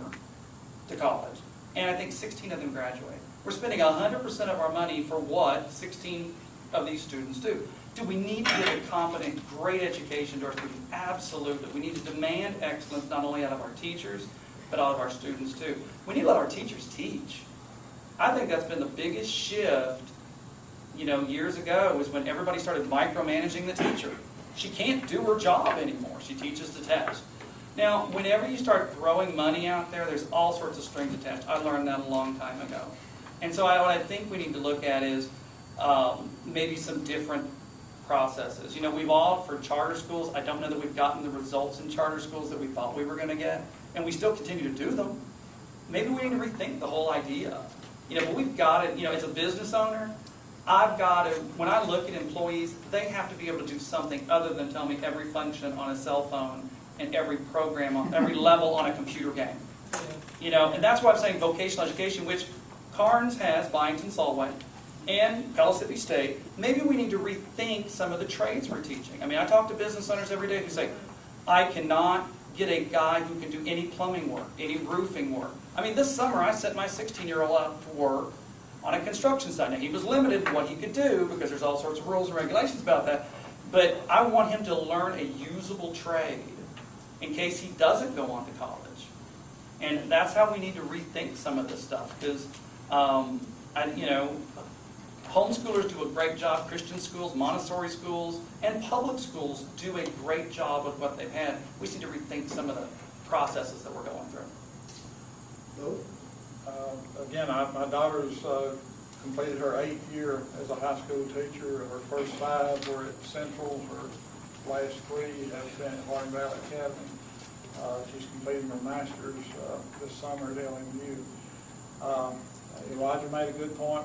to college. And I think 16 of them graduate. We're spending 100% of our money for what 16 of these students do. Do we need to give a competent, great education to our students? Absolutely. We need to demand excellence not only out of our teachers, but out of our students too. We need to let our teachers teach. I think that's been the biggest shift, you know, years ago, was when everybody started micromanaging the teacher. She can't do her job anymore. She teaches the test. Now, whenever you start throwing money out there, there's all sorts of strings attached. I learned that a long time ago. And so what I think we need to look at is maybe some different processes. You know, we've offered charter schools. I don't know that we've gotten the results in charter schools that we thought we were going to get. And we still continue to do them. Maybe we need to rethink the whole idea. You know, but we've got to, you know, as a business owner, I've got to, when I look at employees, they have to be able to do something other than tell me every function on a cell phone and every program on every level on a computer game. You know, and that's why I'm saying vocational education, which Carnes has, Byington Solway, and Pellissippi State. Maybe we need to rethink some of the trades we're teaching. I mean, I talk to business owners every day who say, I cannot get a guy who can do any plumbing work, any roofing work. I mean, this summer I sent my 16-year-old out to work on a construction site. Now, he was limited in what he could do because there's all sorts of rules and regulations about that. But I want him to learn a usable trade in case he doesn't go on to college. And that's how we need to rethink some of this stuff. Because, you know, homeschoolers do a great job. Christian schools, Montessori schools, and public schools do a great job with what they've had. We just need to rethink some of the processes that we're going through. Again, my daughter's completed her 8th year as a high school teacher. Her first 5 were at Central. Her last 3 have been at Hardin Valley Academy. She's completing her master's this summer at LMU. Elijah made a good point.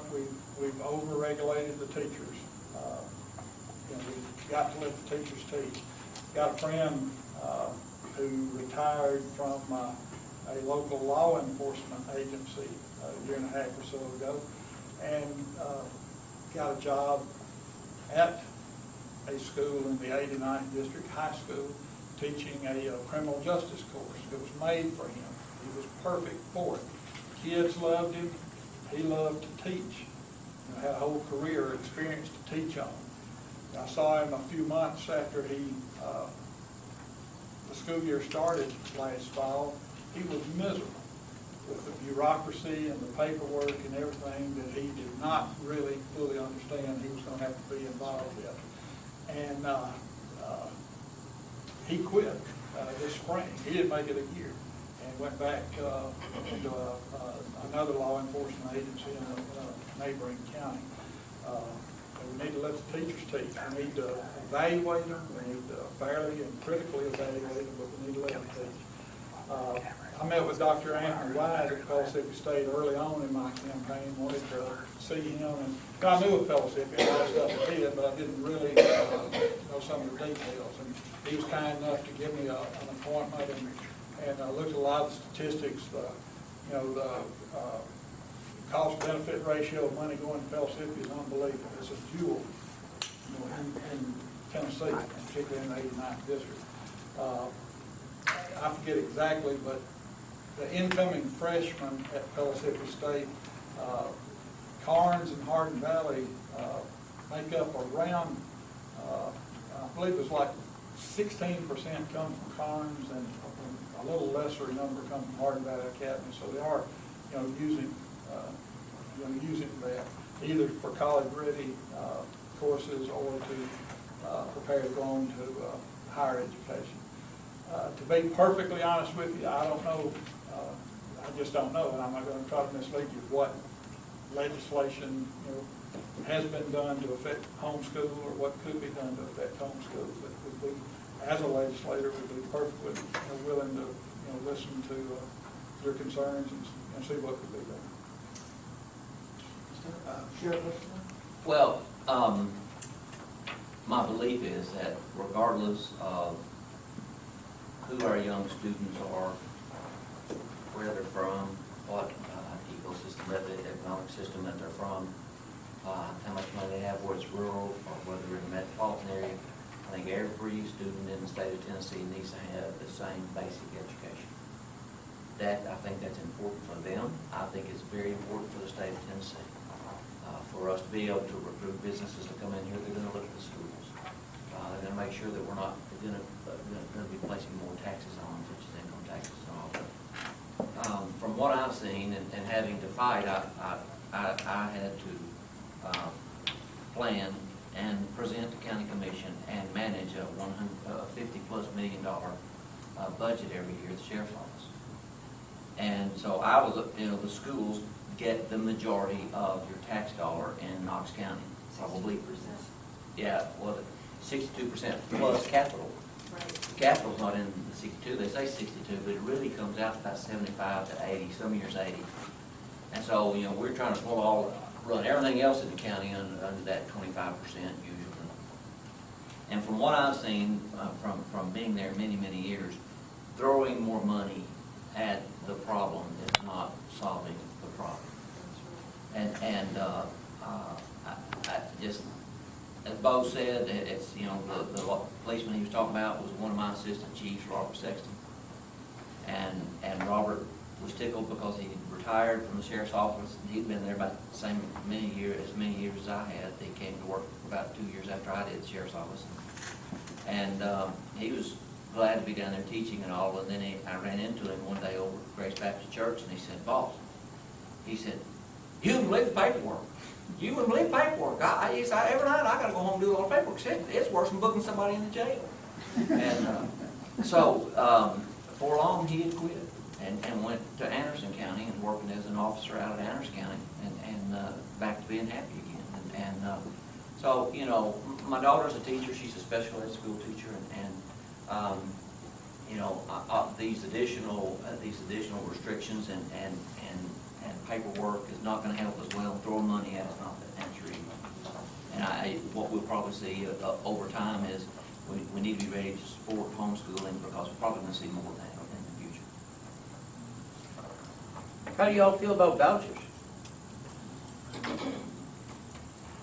We've over-regulated the teachers. You know, we've got to let the teachers teach. Got a friend who retired from a local law enforcement agency a year and a half or so ago, and got a job at a school in the 89th District High School teaching a criminal justice course. It was made for him. He was perfect for it. Kids loved him. He loved to teach. You know, had a whole career experience to teach on. I saw him a few months after the school year started last fall. He was miserable with the bureaucracy and the paperwork and everything that he did not really fully understand he was going to have to be involved with. And he quit this spring. He didn't make it a year and went back to another law enforcement agency in a neighboring county. We need to let the teachers teach. We need to evaluate them. We need to fairly and critically evaluate them, but we need to let them teach. I met with Dr. Anthony Wise at Pellissippi State early on in my campaign, wanted to see him. And I knew of Pellissippi, a lot of stuff he did, but I didn't really know some of the details. And he was kind enough to give me an appointment, and I looked at a lot of the statistics. You know, the cost-benefit ratio of money going to Pellissippi is unbelievable. It's a jewel. You know, and Tennessee, and particularly in the 89th district. I forget exactly, but the incoming freshmen at Pellissippi State, Carnes and Hardin Valley make up around, I believe it's like 16% come from Carnes and a little lesser number come from Hardin Valley Academy. So they are, using that either for college-ready courses or to prepare to go on to higher education. To be perfectly honest with you, I don't know. I just don't know, and I'm not going to try to mislead you what legislation has been done to affect homeschool or what could be done to affect homeschool. But would be, as a legislator, would be perfectly willing to listen to your concerns and see what could be done. Well, my belief is that regardless of who our young students are, where they're from, what ecosystem, economic system that they're from, how much money they have, whether it's rural or whether they're in a metropolitan area, I think every student in the state of Tennessee needs to have the same basic education. I think that's important for them. I think it's very important for the state of Tennessee. For us to be able to recruit businesses to come in here, they're going to look at the schools. They're going to make sure that we're not going to be placing more taxes on them, such as income taxes and all that. From what I've seen and having to fight, I had to plan and present to county commission and manage a $50+ million budget every year at the sheriff's office. And so I was, the schools get the majority of your tax dollar in Knox County, probably. 60%. Yeah, well, 62% plus capital. Right. Capital's not in the 62, they say 62, but it really comes out to about 75 to 80, some years 80. And so, we're trying to run everything else in the county under that 25% usually. And from what I've seen from being there many, many years, throwing more money at the problem is not solving the problem. And I just, as Bo said, it's, the policeman he was talking about was one of my assistant chiefs, Robert Sexton. And Robert was tickled because he retired from the sheriff's office. He'd been there about the same many years as I had. He came to work about 2 years after I did the sheriff's office. And he was glad to be down there teaching and all. And then I ran into him one day over at Grace Baptist Church, and he said, "Boss," he said, "you wouldn't believe the paperwork. You wouldn't believe paperwork. Every night I got to go home and do a lot of paperwork. It's worse than booking somebody in the jail." And so before long he had quit and went to Anderson County and working as an officer out of Anderson County and back to being happy again. And so, my daughter's a teacher. She's a special ed school teacher, and these additional restrictions and paperwork is not going to help us well. Throwing money at it's not the answer either. And what we'll probably see over time is we need to be ready to support homeschooling because we're probably going to see more of that in the future. How do y'all feel about vouchers?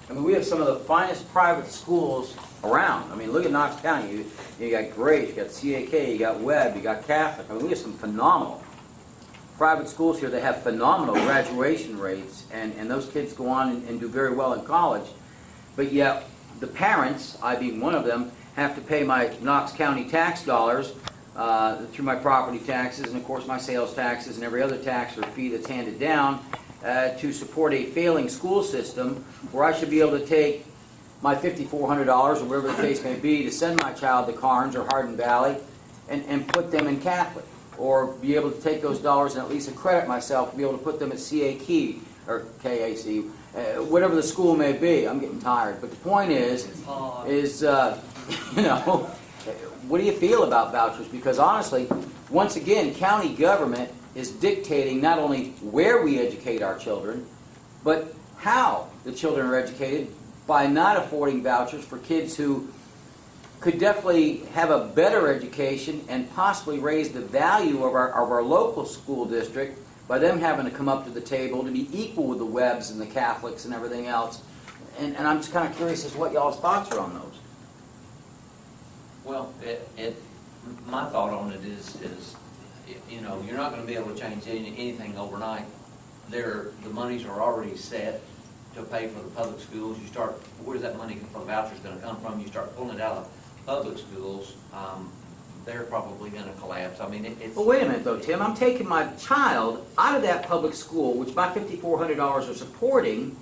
I mean, we have some of the finest private schools around. I mean, look at Knox County. You got Grace, you got CAK, you got Webb, you got Catholic. I mean, we have some phenomenal private schools here that have phenomenal graduation rates, and those kids go on and do very well in college. But yet, the parents, I being one of them, have to pay my Knox County tax dollars through my property taxes and, of course, my sales taxes and every other tax or fee that's handed down to support a failing school system where I should be able to take my $5,400 or whatever the case may be to send my child to Carnes or Hardin Valley and put them in Catholic, or be able to take those dollars and at least accredit myself to be able to put them at CAK or KAC, whatever the school may be. I'm getting tired, but the point is what do you feel about vouchers? Because honestly, once again, county government is dictating not only where we educate our children, but how the children are educated by not affording vouchers for kids who could definitely have a better education and possibly raise the value of our local school district by them having to come up to the table to be equal with the Webbs and the Catholics and everything else. And I'm just kind of curious as to what y'all's thoughts are on those. Well, my thought on it is, you know, you're not gonna be able to change anything overnight. The monies are already set to pay for the public schools. You start, where's that money for the vouchers gonna come from? You start pulling it out of public schools, they're probably gonna collapse. I mean, it's. Well, wait a minute though, Tim, I'm taking my child out of that public school, which my $5,400 are supporting,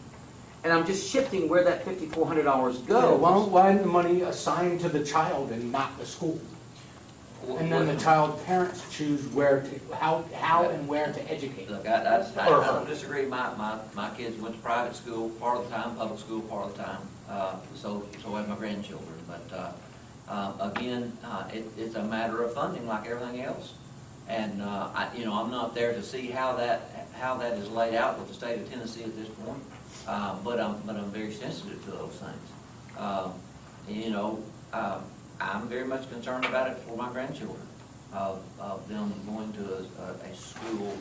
and I'm just shifting where that $5,400 goes. Why isn't the money assigned to the child and not the school? And then the child parents choose where to, how and where to educate. Look, I don't disagree. My kids went to private school part of the time, public school part of the time. So have my grandchildren. But again, it's a matter of funding like everything else. And I'm not there to see how that is laid out with the state of Tennessee at this point. But I'm very sensitive to those things. I'm very much concerned about it for my grandchildren, of them going to a school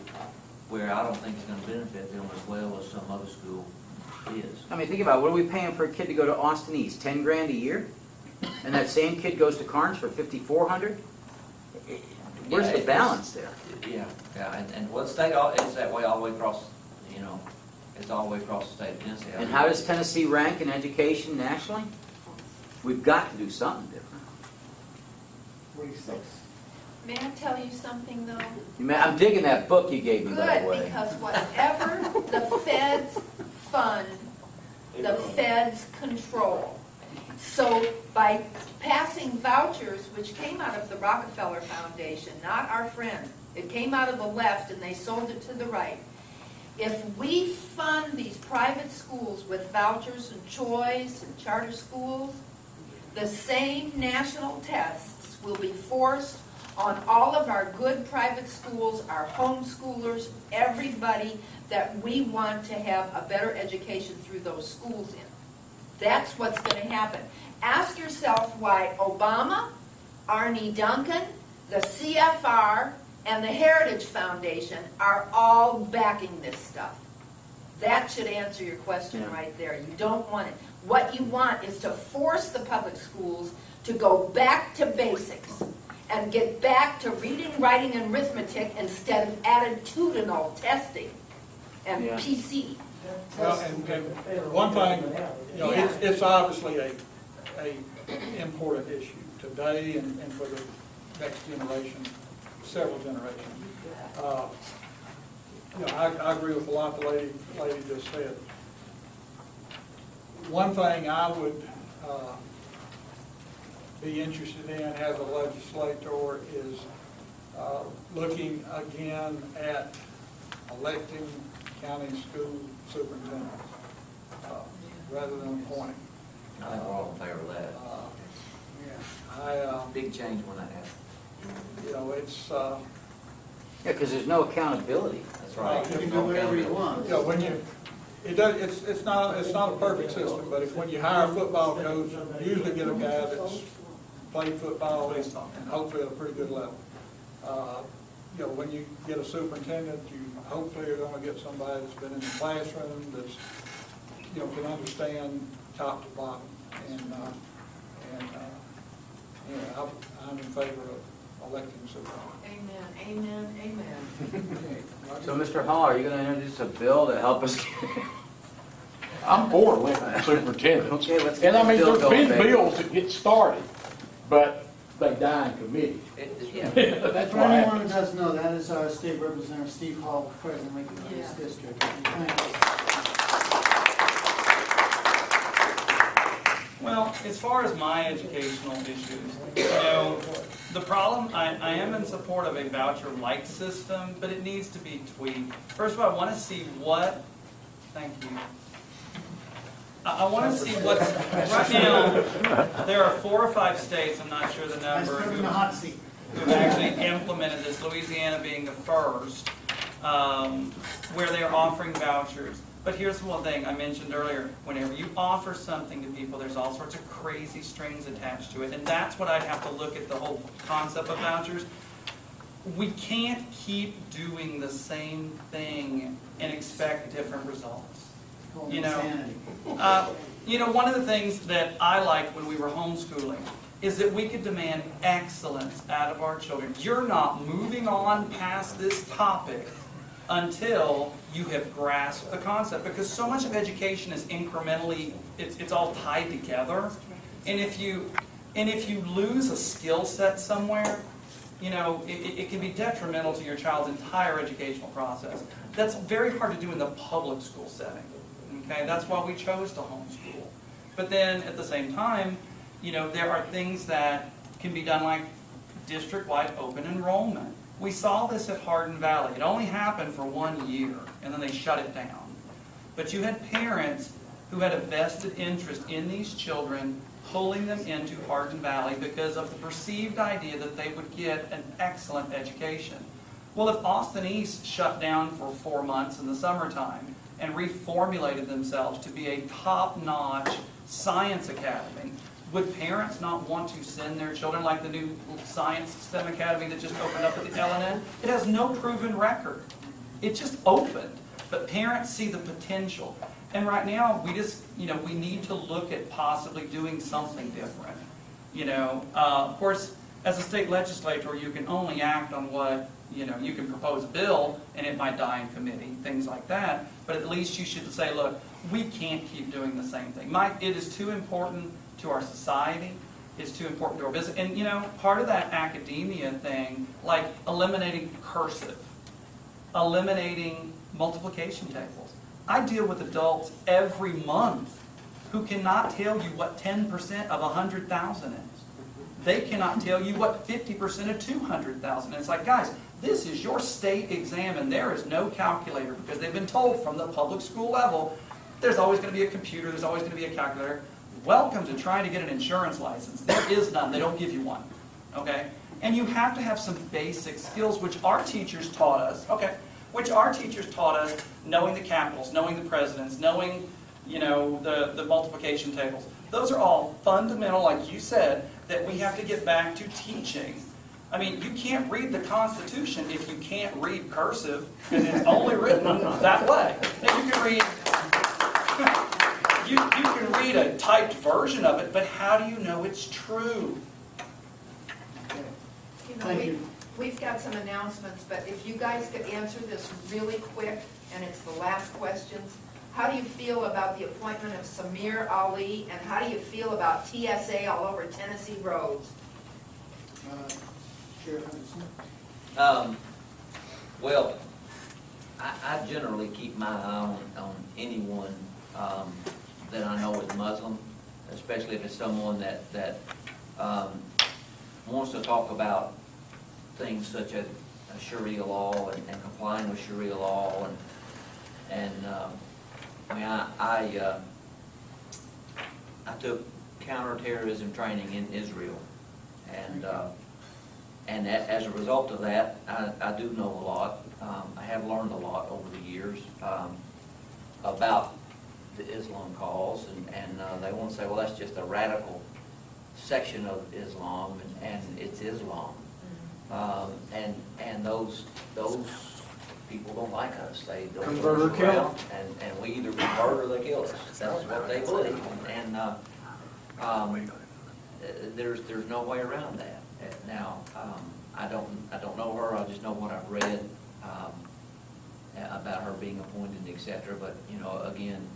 where I don't think it's going to benefit them as well as some other school is. I mean, think about it. What are we paying for a kid to go to Austin East? 10 grand a year? And that same kid goes to Carnes for $5,400? Where's the balance there? Yeah, and what state, it's that way all the way across, it's all the way across the state of Tennessee. And how does Tennessee rank in education nationally? We've got to do something different. 46. May I tell you something, though? I'm digging that book you gave me, by the Good, way. because whatever the feds fund, the feds control. So by passing vouchers, which came out of the Rockefeller Foundation, not our friend, it came out of the left and they sold it to the right. If we fund these private schools with vouchers and choice and charter schools, the same national tests will be forced on all of our good private schools, our homeschoolers, everybody that we want to have a better education through those schools in. That's what's going to happen. Ask yourself why Obama, Arne Duncan, the CFR, and the Heritage Foundation are all backing this stuff. That should answer your question right there. You don't want it. What you want is to force the public schools to go back to basics and get back to reading, writing, and arithmetic instead of attitudinal testing and PC. Well, and one thing, it's obviously a important issue today and for the next generation, several generations. I agree with a lot the lady just said. One thing I would be interested in as a legislator is looking again at electing county school superintendents rather than appointing. I think we're all in favor of that. Big change when that happens. It's Yeah, because there's no accountability. That's right. You can do whatever you want. Yeah, when you, it's not a perfect system, but when you hire a football coach, you usually get a guy that's played football and hopefully at a pretty good level. When you get a superintendent, you hopefully are going to get somebody that's been in the classroom, that's can understand top to bottom, I'm in favor of electing superintendent. Amen, amen, amen. So, Mr. Hall, are you going to introduce a bill to help us? I'm for electing superintendents. Okay, let's get And I mean, the bill there's been going, baby. bills that get started, but they die in committee. That's For why. anyone who doesn't know, that is our state representative, Steve Hall, President Lincoln County District. Well, as far as my educational issues, the problem, I am in support of a voucher-like system, but it needs to be tweaked. First of all, I want to see what, thank you. I want to see what's, right now, there are 4 or 5 states, I'm not sure the number, who've actually implemented this, Louisiana being the first, where they're offering vouchers. But here's one thing I mentioned earlier. Whenever you offer something to people, there's all sorts of crazy strings attached to it. And that's what I'd have to look at the whole concept of vouchers. We can't keep doing the same thing and expect different results. You know, Insanity. one of the things that I liked when we were homeschooling is that we could demand excellence out of our children. You're not moving on past this topic until you have grasped the concept, because so much of education is incrementally, it's all tied together. And if you lose a skill set somewhere, it can be detrimental to your child's entire educational process. That's very hard to do in the public school setting. Okay, that's why we chose to homeschool. But then at the same time, there are things that can be done like district-wide open enrollment. We saw this at Hardin Valley. It only happened for 1 year, and then they shut it down. But you had parents who had a vested interest in these children, pulling them into Hardin Valley because of the perceived idea that they would get an excellent education. Well, if Austin East shut down for 4 months in the summertime and reformulated themselves to be a top-notch science academy, would parents not want to send their children, like the new Science STEM Academy that just opened up at the LNN? It has no proven record. It just opened. But parents see the potential. And right now, we just, we need to look at possibly doing something different. Of course, as a state legislator, you can only act on what, you can propose a bill and it might die in committee, things like that. But at least you should say, look, we can't keep doing the same thing. It is too important to our society. It's too important to our business. And, part of that academia thing, like eliminating cursive, eliminating multiplication tables. I deal with adults every month who cannot tell you what 10% of 100,000 is. They cannot tell you what 50% of 200,000 is. It's like, guys, this is your state exam and there is no calculator, because they've been told from the public school level, there's always going to be a computer, there's always going to be a calculator. Welcome to trying to get an insurance license. There is none. They don't give you one. Okay? And you have to have some basic skills, which our teachers taught us. Okay? Which our teachers taught us, knowing the capitals, knowing the presidents, knowing, the multiplication tables. Those are all fundamental, like you said, that we have to get back to teaching. I mean, you can't read the Constitution if you can't read cursive, because it's only written that way. Now, you can read... You can read a typed version of it, but how do you know it's true? We've got some announcements, but if you guys could answer this really quick, and it's the last questions. How do you feel about the appointment of Samir Ali, and how do you feel about TSA all over Tennessee roads? Sheriff Hutchison? Well, I generally keep my eye on anyone that I know is Muslim, especially if it's someone that wants to talk about things such as Sharia law and complying with Sharia law, and I mean, I took counterterrorism training in Israel, and as a result of that, I do know a lot. I have learned a lot over the years about the Islam cause, and they want to say, well, that's just a radical section of Islam, and it's Islam. And those people don't like us. They don't convert or kill, and we either convert or they kill us. That's what they believe, and there's no way around that. Now, I don't know her. I just know what I've read about her being appointed, etc. But again,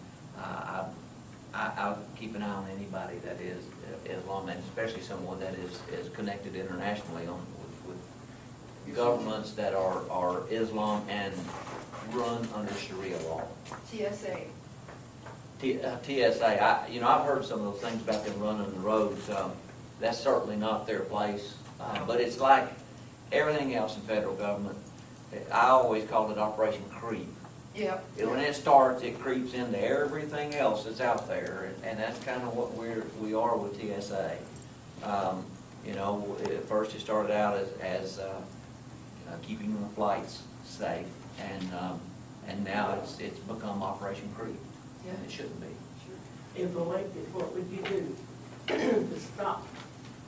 I'll keep an eye on anybody that is Islam, and especially someone that is connected internationally with governments that are Islam and run under Sharia law. TSA. TSA. I've heard some of those things about them running the roads. That's certainly not their place. But it's like everything else in federal government. I always called it Operation Creep. Yep. When it starts, it creeps into everything else that's out there, and that's kind of what we are with TSA. At first it started out as keeping the flights safe, and now it's become Operation Creep. Yeah. It shouldn't be. If elected, what would you do to stop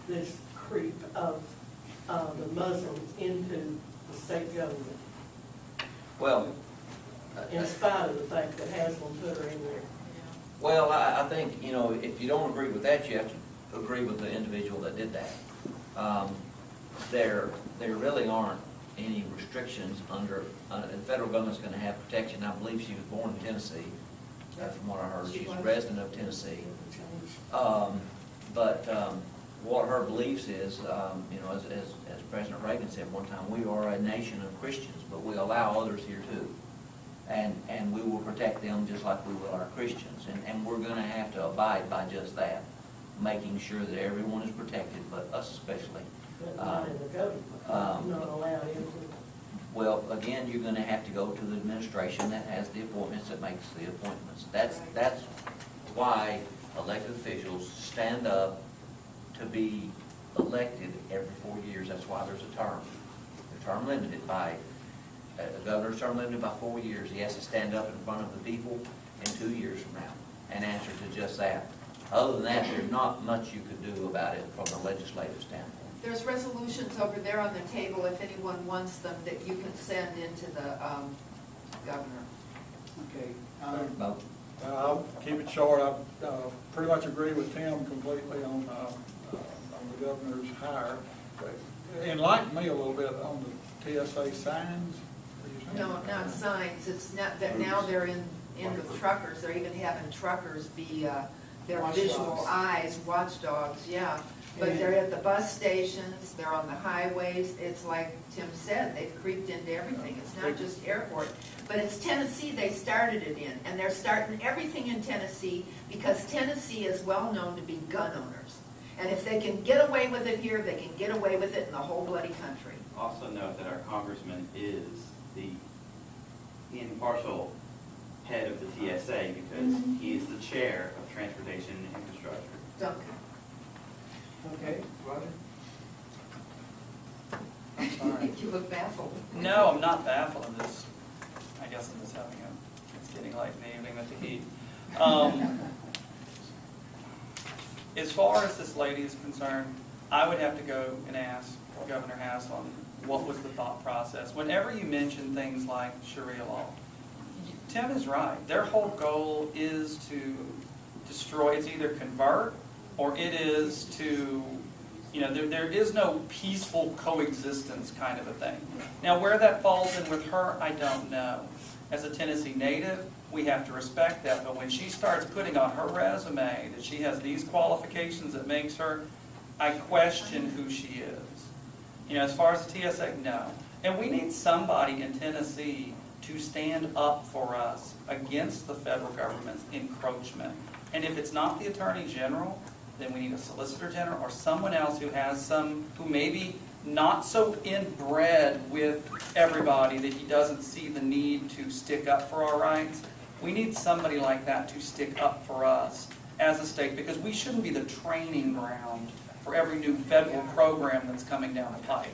this creep of the Muslims into the state government? Well, in spite of the fact that Haslam put her in there. Well, I think, you know, if you don't agree with that, you have to agree with the individual that did that. There really aren't any restrictions under, the federal government's gonna have protection. I believe she was born in Tennessee, from what I heard. She's a resident of Tennessee. What her beliefs is, you know, as President Reagan said one time, we are a nation of Christians, but we allow others here too. And we will protect them just like we will our Christians. And we're gonna have to abide by just that, making sure that everyone is protected, but us especially. But not in the government, not allowed into. Well, again, you're gonna have to go to the administration that has the appointments, that makes the appointments. That's why elected officials stand up to be elected every 4 years. That's why there's a term. The term limited by, the governor's term limited by 4 years. He has to stand up in front of the people in 2 years from now and answer to just that. Other than that, there's not much you could do about it from the legislative standpoint. There's resolutions over there on the table, if anyone wants them, that you can send into the governor. Okay. I'll keep it short. I pretty much agree with Tim completely on the governor's hire. Enlighten me a little bit on the TSA signs. No, not signs, it's not, that now they're in with truckers, they're even having truckers be, their visual eyes, watchdogs, yeah. But they're at the bus stations, they're on the highways, it's like Tim said, they've creeped into everything. It's not just airport, but it's Tennessee they started it in, and they're starting everything in Tennessee because Tennessee is well known to be gun owners. And if they can get away with it here, they can get away with it in the whole bloody country. Also note that our congressman is the impartial head of the TSA because he is the chair of Transportation and Infrastructure. Duncan. Okay, Roger? I'm sorry. You look baffled. No, I'm not baffled. I guess I'm just having it's getting late in the evening with the heat. As far as this lady is concerned, I would have to go and ask Governor Haslam what was the thought process. Whenever you mention things like Sharia law, Tim is right. Their whole goal is to destroy, it's either convert or it is to, you know, there is no peaceful coexistence kind of a thing. Now, where that falls in with her, I don't know. As a Tennessee native, we have to respect that, but when she starts putting on her resume that she has these qualifications that makes her, I question who she is. You know, as far as the TSA, no. And we need somebody in Tennessee to stand up for us against the federal government's encroachment. And if it's not the Attorney General, then we need a Solicitor General or someone else who maybe not so inbred with everybody that he doesn't see the need to stick up for our rights. We need somebody like that to stick up for us as a state, because we shouldn't be the training ground for every new federal program that's coming down the pipe.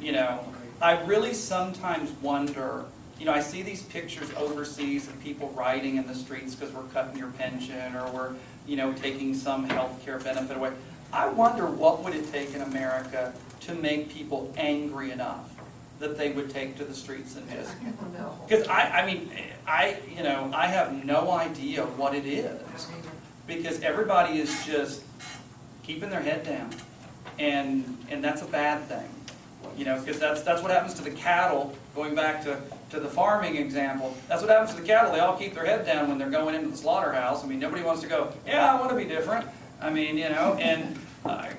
You know, I really sometimes wonder, you know, I see these pictures overseas of people rioting in the streets because we're cutting your pension or we're, you know, taking some health care benefit away. I wonder what would it take in America to make people angry enough that they would take to the streets and just, because you know, I have no idea what it is, because everybody is just keeping their head down, and that's a bad thing, you know, because that's what happens to the cattle. Going back to the farming example, that's what happens to the cattle. They all keep their head down when they're going into the slaughterhouse. I mean, nobody wants to go, yeah, I want to be different. I mean, you know, and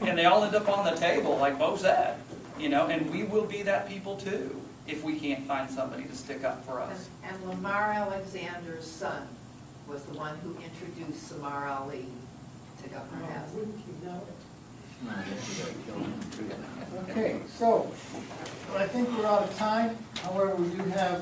they all end up on the table, like Bo said, you know, and we will be that people too if we can't find somebody to stick up for us. And Lamar Alexander's son was the one who introduced Samar Ali to Governor Haslam. Wouldn't you know it? Okay, so I think we're out of time. However, we do have